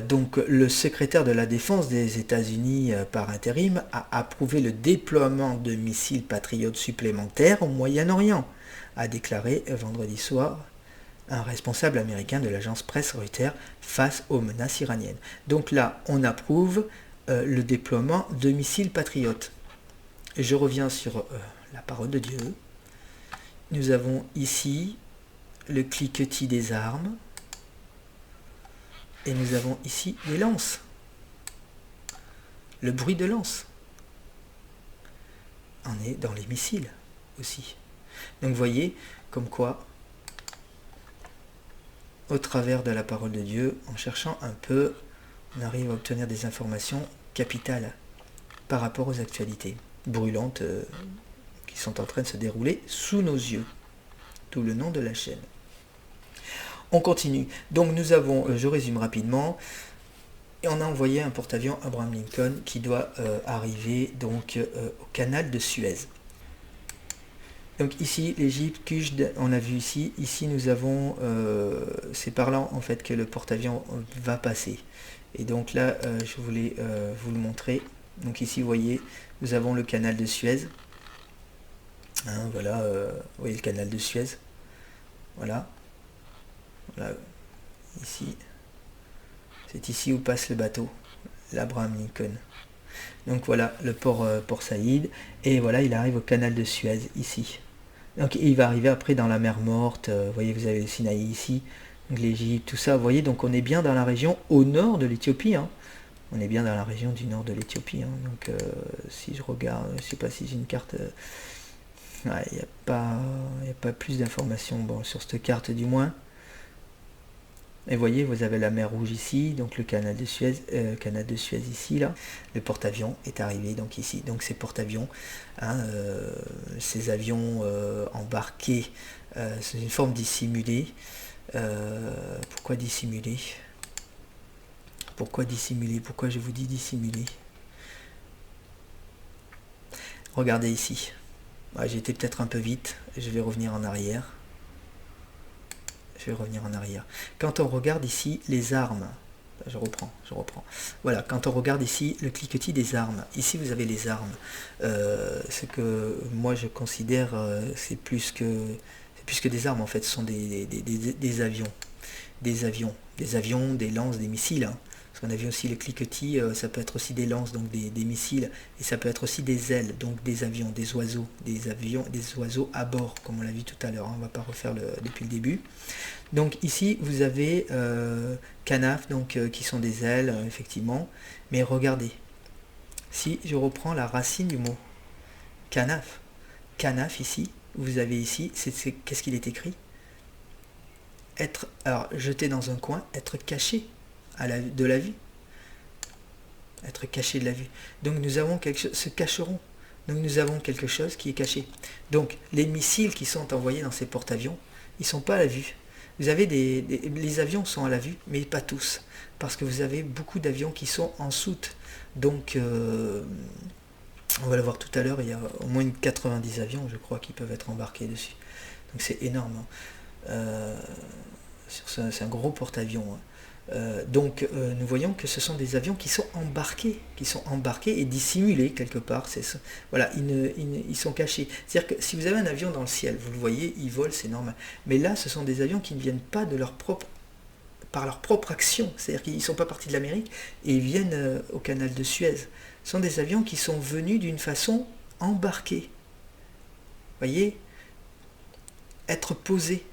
donc le secrétaire de la Défense des États-Unis par intérim a approuvé le déploiement de missiles patriotes supplémentaires au Moyen-Orient, a déclaré vendredi soir un responsable américain de l'agence presse Reuters face aux menaces iraniennes. Donc là, on approuve le déploiement de missiles patriotes. Et je reviens sur la parole de Dieu. Nous avons ici le cliquetis des armes. Et nous avons ici les lances. Le bruit de lance. On est dans les missiles aussi. Donc vous voyez, comme quoi, au travers de la parole de Dieu, en cherchant un peu, on arrive à obtenir des informations capitales par rapport aux actualités brûlantes qui sont en train de se dérouler sous nos yeux. D'où le nom de la chaîne. On continue. Donc nous avons, je résume rapidement, et on a envoyé un porte-avions Abraham Lincoln qui doit arriver donc au canal de Suez. Donc ici l'Égypte, Kujde, on a vu ici. Ici nous avons, c'est par là en fait que le porte-avions va passer. Et donc là je voulais vous le montrer. Donc ici vous voyez, nous avons le canal de Suez. Hein, voilà, vous voyez le canal de Suez. Voilà. Voilà. Ici. C'est ici où passe le bateau, l'Abraham Lincoln. Donc voilà le port Saïd. Et voilà, il arrive au canal de Suez, ici. Donc il va arriver après dans la mer Morte. Vous voyez, vous avez le Sinaï ici, l'Égypte, tout ça. Vous voyez, donc on est bien dans la région au nord de l'Éthiopie. Hein. On est bien dans la région du nord de l'Éthiopie. Hein. Donc si je regarde, je ne sais pas si j'ai une carte... il n'y a pas plus d'informations bon, sur cette carte du moins. Et vous voyez, vous avez la mer Rouge ici, donc le canal de Suez ici, là. Le porte-avions est arrivé donc ici. Donc ces porte-avions, hein, ces avions embarqués, c'est une forme dissimulée. Pourquoi dissimulée? Pourquoi dissimulée? Pourquoi je vous dis dissimulée? Regardez ici. J'ai été peut-être un peu vite, je vais revenir en arrière. Quand on regarde ici les armes, je reprends. Voilà, quand on regarde ici le cliquetis des armes, ici vous avez les armes. Ce que moi je considère, c'est plus que des armes en fait, ce sont des avions. Des lances, des missiles. Hein. Parce qu'on a vu aussi le cliquetis, ça peut être aussi des lances, donc des missiles, et ça peut être aussi des ailes, donc des avions, des oiseaux, des oiseaux à bord, comme on l'a vu tout à l'heure. Hein. On ne va pas refaire depuis le début. Donc ici vous avez canaf, donc qui sont des ailes, effectivement. Mais regardez, si je reprends la racine du mot canaf, ici, vous avez ici, qu'est-ce qu'il est écrit? Être, alors jeté dans un coin, être caché de la vue. Être caché de la vue. Donc nous avons quelque chose, se cacheront. Donc nous avons quelque chose qui est caché. Donc les missiles qui sont envoyés dans ces porte-avions, ils ne sont pas à la vue. Vous avez les avions sont à la vue, mais pas tous. Parce que vous avez beaucoup d'avions qui sont en soute. Donc on va le voir tout à l'heure, il y a au moins 90 avions, je crois, qui peuvent être embarqués dessus. Donc c'est énorme. Hein. C'est un gros porte-avions. Hein. Donc nous voyons que ce sont des avions qui sont embarqués et dissimulés quelque part. Voilà, ils sont cachés. C'est-à-dire que si vous avez un avion dans le ciel, vous le voyez, il vole, c'est normal. Mais là, ce sont des avions qui ne viennent pas par leur propre action. C'est-à-dire qu'ils ne sont pas partis de l'Amérique et ils viennent au canal de Suez. Ce sont des avions qui sont venus d'une façon embarquée. Vous voyez, être posés.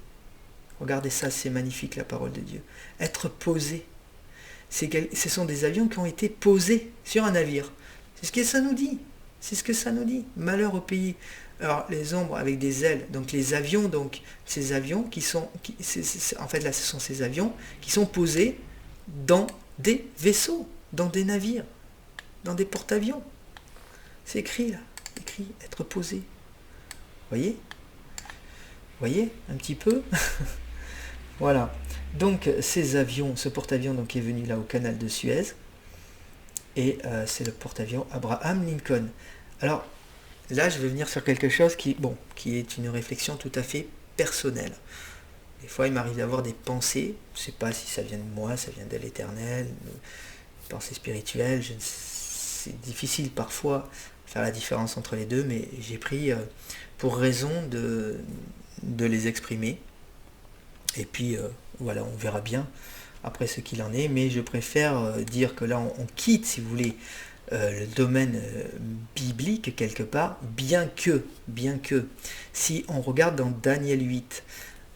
Regardez ça, c'est magnifique la parole de Dieu. Être posé. Ce sont des avions qui ont été posés sur un navire. C'est ce que ça nous dit. C'est ce que ça nous dit. Malheur au pays. Alors les ombres avec des ailes, donc les avions, donc ces avions qui sont, en fait là ce sont ces avions qui sont posés dans des vaisseaux, dans des navires, dans des porte-avions. C'est écrit là, écrit être posé. Voyez un petit peu. Voilà, donc ces avions, ce porte-avions donc est venu là au canal de Suez, et c'est le porte-avions Abraham Lincoln. Alors là je vais venir sur quelque chose qui est une réflexion tout à fait personnelle. Des fois il m'arrive d'avoir des pensées, je ne sais pas si ça vient de moi, ça vient de l'Éternel, une pensée spirituelle, c'est difficile parfois de faire la différence entre les deux, mais j'ai pris pour raison de les exprimer. Et puis voilà, on verra bien après ce qu'il en est, mais je préfère dire que là on quitte, si vous voulez, le domaine biblique quelque part, bien que, si on regarde dans Daniel 8,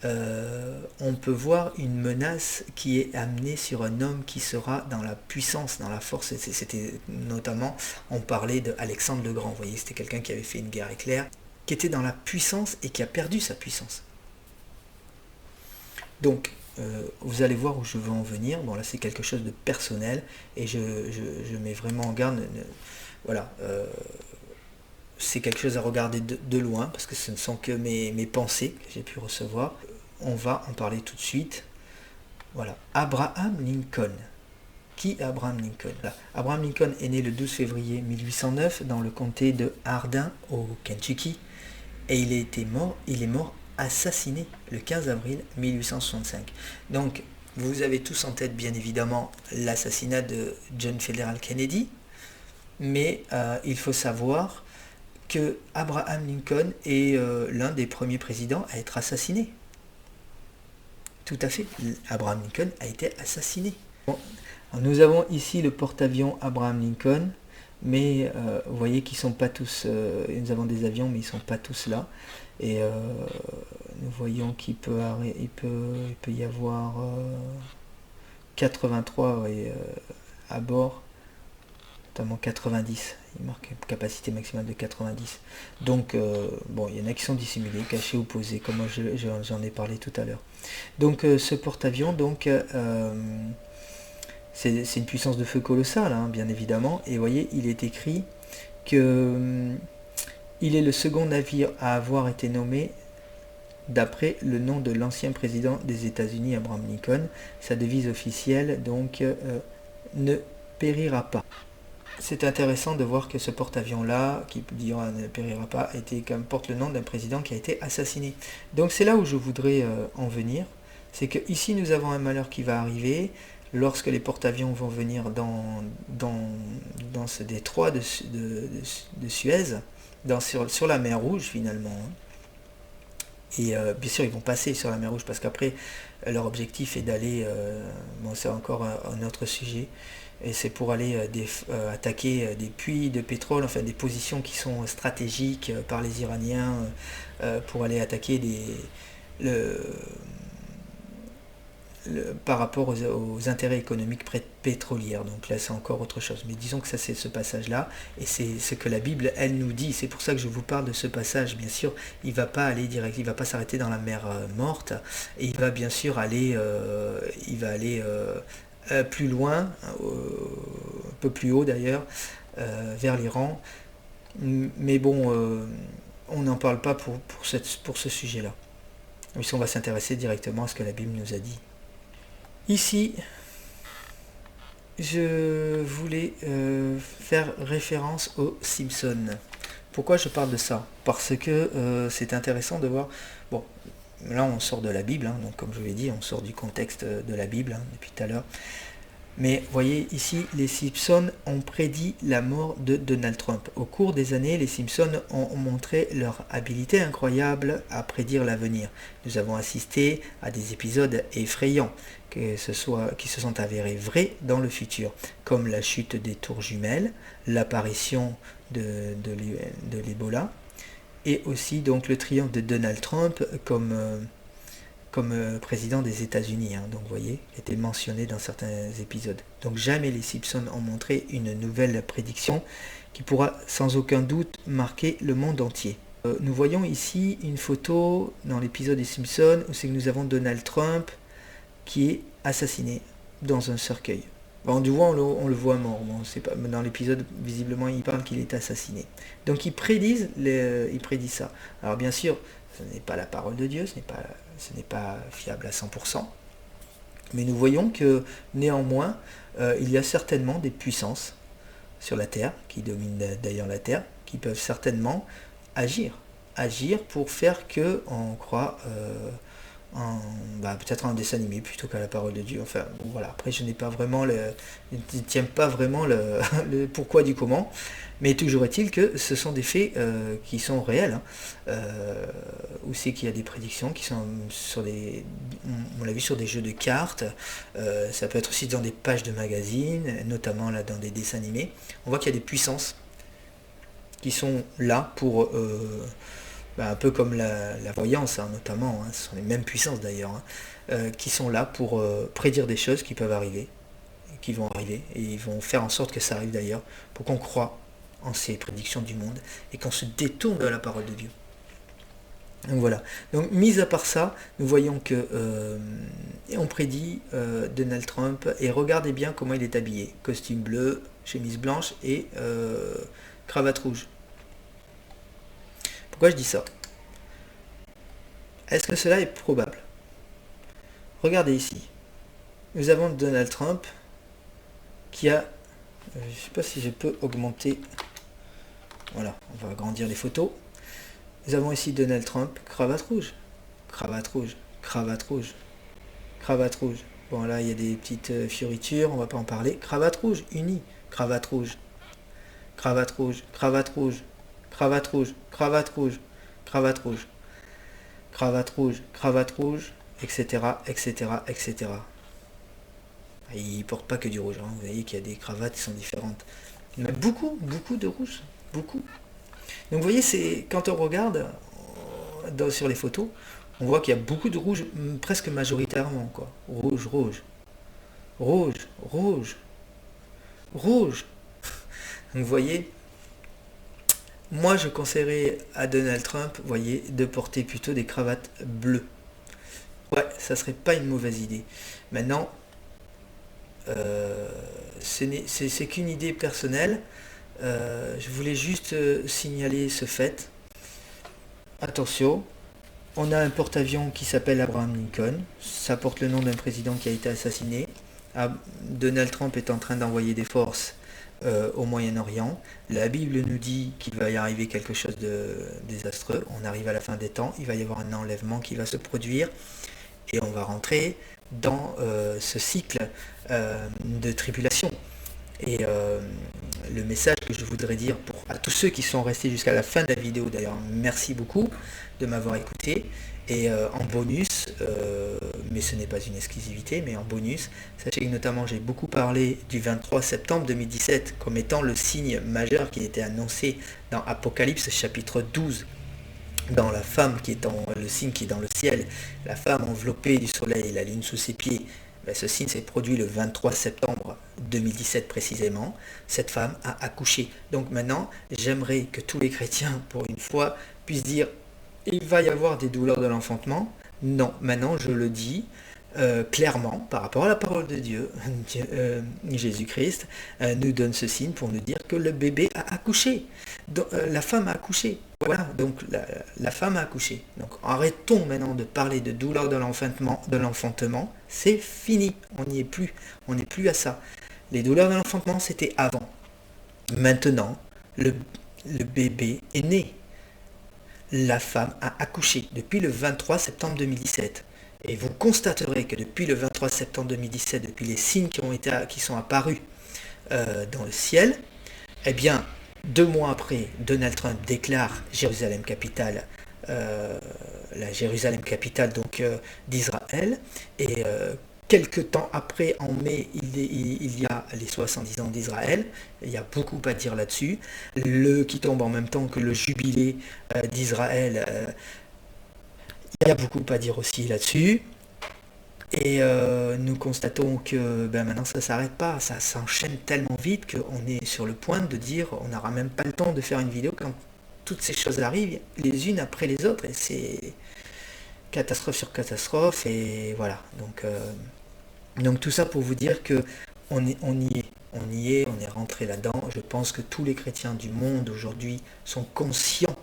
on peut voir une menace qui est amenée sur un homme qui sera dans la puissance, dans la force. C'était notamment, on parlait d'Alexandre le Grand, vous voyez, c'était quelqu'un qui avait fait une guerre éclair, qui était dans la puissance et qui a perdu sa puissance. Donc, vous allez voir où je veux en venir. Bon, là, c'est quelque chose de personnel et je mets vraiment en garde. Voilà, c'est quelque chose à regarder de loin parce que ce ne sont que mes pensées que j'ai pu recevoir. On va en parler tout de suite. Voilà, Abraham Lincoln. Qui est Abraham Lincoln? Voilà. Abraham Lincoln est né le 12 février 1809 dans le comté de Hardin au Kentucky et il est mort assassiné le 15 avril 1865. Donc, vous avez tous en tête, bien évidemment, l'assassinat de John Fitzgerald Kennedy, mais il faut savoir que Abraham Lincoln est l'un des premiers présidents à être assassiné. Tout à fait, Abraham Lincoln a été assassiné. Bon, nous avons ici le porte-avions Abraham Lincoln, mais vous voyez qu'ils sont pas tous, nous avons des avions mais ils sont pas tous là, et nous voyons qu'il peut y avoir 83 à bord, notamment 90, il marque une capacité maximale de 90, donc bon, il y en a qui sont dissimulés, cachés ou posés, comme j'en ai parlé tout à l'heure. Donc ce porte-avions, donc c'est une puissance de feu colossale, hein, bien évidemment. Et vous voyez, il est écrit que il est le second navire à avoir été nommé d'après le nom de l'ancien président des États-Unis, Abraham Lincoln. Sa devise officielle, donc, ne périra pas. C'est intéressant de voir que ce porte-avions-là, qui dit ne périra pas, porte le nom d'un président qui a été assassiné. Donc c'est là où je voudrais en venir. C'est que ici nous avons un malheur qui va arriver. Lorsque les porte-avions vont venir dans ce détroit de Suez, sur la mer Rouge finalement. Et bien sûr, ils vont passer sur la mer Rouge parce qu'après, leur objectif est d'aller, bon, c'est encore un autre sujet, et c'est pour aller attaquer des puits de pétrole, enfin des positions qui sont stratégiques par les Iraniens, pour aller attaquer par rapport aux intérêts économiques pétroliers. Donc là c'est encore autre chose, mais disons que ça c'est ce passage là, et c'est ce que la Bible elle nous dit. C'est pour ça que je vous parle de ce passage. Bien sûr, il va pas aller direct, il va pas s'arrêter dans la mer morte, et il va bien sûr aller plus loin, un peu plus haut d'ailleurs, vers l'Iran, mais bon, on n'en parle pas pour ce sujet là, puisqu'on va s'intéresser directement à ce que la Bible nous a dit. Ici, je voulais faire référence aux Simpsons. Pourquoi je parle de ça? Parce que c'est intéressant de voir. Bon, là on sort de la Bible, hein, donc comme je vous l'ai dit, on sort du contexte de la Bible, hein, depuis tout à l'heure. Mais vous voyez ici, les Simpsons ont prédit la mort de Donald Trump. Au cours des années, les Simpsons ont montré leur habileté incroyable à prédire l'avenir. Nous avons assisté à des épisodes effrayants qui se sont avérés vrais dans le futur, comme la chute des tours jumelles, l'apparition de l'Ebola, et aussi donc le triomphe de Donald Trump comme président des États-Unis, hein, donc vous voyez, était mentionné dans certains épisodes. Donc jamais les Simpsons ont montré une nouvelle prédiction qui pourra sans aucun doute marquer le monde entier. Nous voyons ici une photo dans l'épisode des Simpsons où c'est que nous avons Donald Trump qui est assassiné dans un cercueil. Bon, du moins on le voit mort. Bon, c'est pas, dans l'épisode, visiblement, il parle qu'il est assassiné. Donc il prédit ça. Alors bien sûr, ce n'est pas la parole de Dieu, ce n'est pas fiable à 100%. Mais nous voyons que néanmoins, il y a certainement des puissances sur la Terre, qui dominent d'ailleurs la Terre, qui peuvent certainement agir pour faire que on croit peut-être un dessin animé plutôt qu'à la parole de Dieu. Enfin, bon, voilà. Après, je n'ai pas vraiment je ne tiens pas vraiment le pourquoi du comment, mais toujours est-il que ce sont des faits qui sont réels. Hein. Où c'est qu'il y a des prédictions qui sont sur on l'a vu sur des jeux de cartes. Ça peut être aussi dans des pages de magazines, notamment là dans des dessins animés. On voit qu'il y a des puissances qui sont là pour un peu comme la voyance, hein, notamment, hein, ce sont les mêmes puissances d'ailleurs, hein, qui sont là pour prédire des choses qui peuvent arriver, qui vont arriver, et ils vont faire en sorte que ça arrive d'ailleurs, pour qu'on croit en ces prédictions du monde, et qu'on se détourne de la parole de Dieu. Donc voilà. Donc mis à part ça, nous voyons que on prédit Donald Trump, et regardez bien comment il est habillé. Costume bleu, chemise blanche et cravate rouge. Pourquoi je dis ça? Est-ce que cela est probable? Regardez ici. Nous avons Donald Trump qui a... je ne sais pas si je peux augmenter... Voilà, on va agrandir les photos. Nous avons ici Donald Trump, cravate rouge. Cravate rouge, cravate rouge, cravate rouge. Bon là il y a des petites fioritures, on va pas en parler. Cravate rouge, unie. Cravate rouge. Cravate rouge, cravate rouge, cravate rouge, cravate rouge, cravate rouge, cravate rouge, cravate rouge, etc., etc., etc. Il ne porte pas que du rouge, hein. Vous voyez qu'il y a des cravates qui sont différentes. Il y en a beaucoup, beaucoup de rouge, beaucoup. Donc vous voyez, c'est quand on regarde sur les photos, on voit qu'il y a beaucoup de rouge, presque majoritairement, quoi. Rouge, rouge, rouge, rouge, rouge. Donc vous voyez, moi je conseillerais à Donald Trump, vous voyez, de porter plutôt des cravates bleues. Ouais, ça serait pas une mauvaise idée. Maintenant, c'est qu'une idée personnelle. Je voulais juste signaler ce fait. Attention, on a un porte-avions qui s'appelle Abraham Lincoln. Ça porte le nom d'un président qui a été assassiné. Donald Trump est en train d'envoyer des forces au Moyen-Orient. La Bible nous dit qu'il va y arriver quelque chose de désastreux. On arrive à la fin des temps. Il va y avoir un enlèvement qui va se produire. Et on va rentrer dans ce cycle de tribulation. Et le message que je voudrais dire à tous ceux qui sont restés jusqu'à la fin de la vidéo, d'ailleurs, merci beaucoup de m'avoir écouté. Et en bonus, mais ce n'est pas une exclusivité, mais en bonus, sachez que notamment j'ai beaucoup parlé du 23 septembre 2017 comme étant le signe majeur qui était annoncé dans Apocalypse chapitre 12. Dans la femme qui est dans le signe qui est dans le ciel, la femme enveloppée du soleil et la lune sous ses pieds. Ce signe s'est produit le 23 septembre 2017 précisément. Cette femme a accouché. Donc maintenant, j'aimerais que tous les chrétiens, pour une fois, puissent dire il va y avoir des douleurs de l'enfantement. Non, maintenant je le dis clairement par rapport à la parole de Dieu. Jésus-Christ nous donne ce signe pour nous dire que le bébé a accouché. Donc, la femme a accouché. Voilà, donc la femme a accouché. Donc arrêtons maintenant de parler de douleur de l'enfantement, c'est fini, on n'y est plus, on n'est plus à ça. Les douleurs de l'enfantement, c'était avant. Maintenant, le bébé est né. La femme a accouché depuis le 23 septembre 2017. Et vous constaterez que depuis le 23 septembre 2017, depuis les signes qui sont apparus dans le ciel, eh bien, 2 mois après, Donald Trump déclare Jérusalem capitale, la Jérusalem capitale donc d'Israël, et quelques temps après, en mai, il y a les 70 ans d'Israël. Il y a beaucoup à dire là-dessus. Qui tombe en même temps que le jubilé d'Israël. Il y a beaucoup à dire aussi là-dessus. Et nous constatons que maintenant ça ne s'arrête pas, ça s'enchaîne tellement vite qu'on est sur le point de dire on n'aura même pas le temps de faire une vidéo quand toutes ces choses arrivent les unes après les autres, et c'est catastrophe sur catastrophe, et voilà. Donc tout ça pour vous dire que on y est rentré là-dedans. Je pense que tous les chrétiens du monde aujourd'hui sont conscients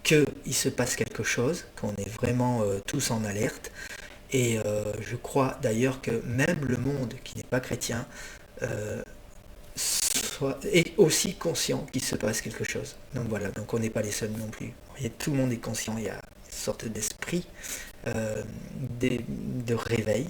qu'il se passe quelque chose, qu'on est vraiment tous en alerte. Et je crois d'ailleurs que même le monde qui n'est pas chrétien est aussi conscient qu'il se passe quelque chose. Donc voilà, donc on n'est pas les seuls non plus. Et tout le monde est conscient, il sorte d'esprit de réveil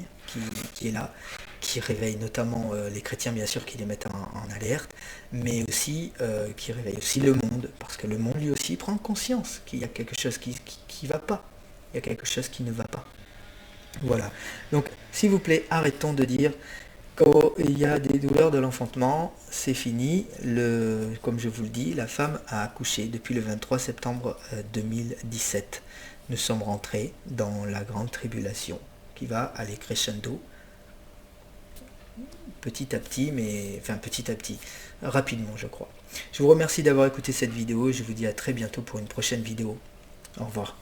qui est là, qui réveille notamment les chrétiens, bien sûr, qui les mettent en alerte, mais aussi qui réveille aussi le monde, parce que le monde lui aussi prend conscience qu'il y a quelque chose qui va pas, il y a quelque chose qui ne va pas. Voilà. Donc, s'il vous plaît, arrêtons de dire quand il y a des douleurs de l'enfantement, c'est fini. Comme je vous le dis, la femme a accouché depuis le 23 septembre 2017. Nous sommes rentrés dans la grande tribulation qui va aller crescendo petit à petit, petit à petit, rapidement je crois. Je vous remercie d'avoir écouté cette vidéo et je vous dis à très bientôt pour une prochaine vidéo. Au revoir.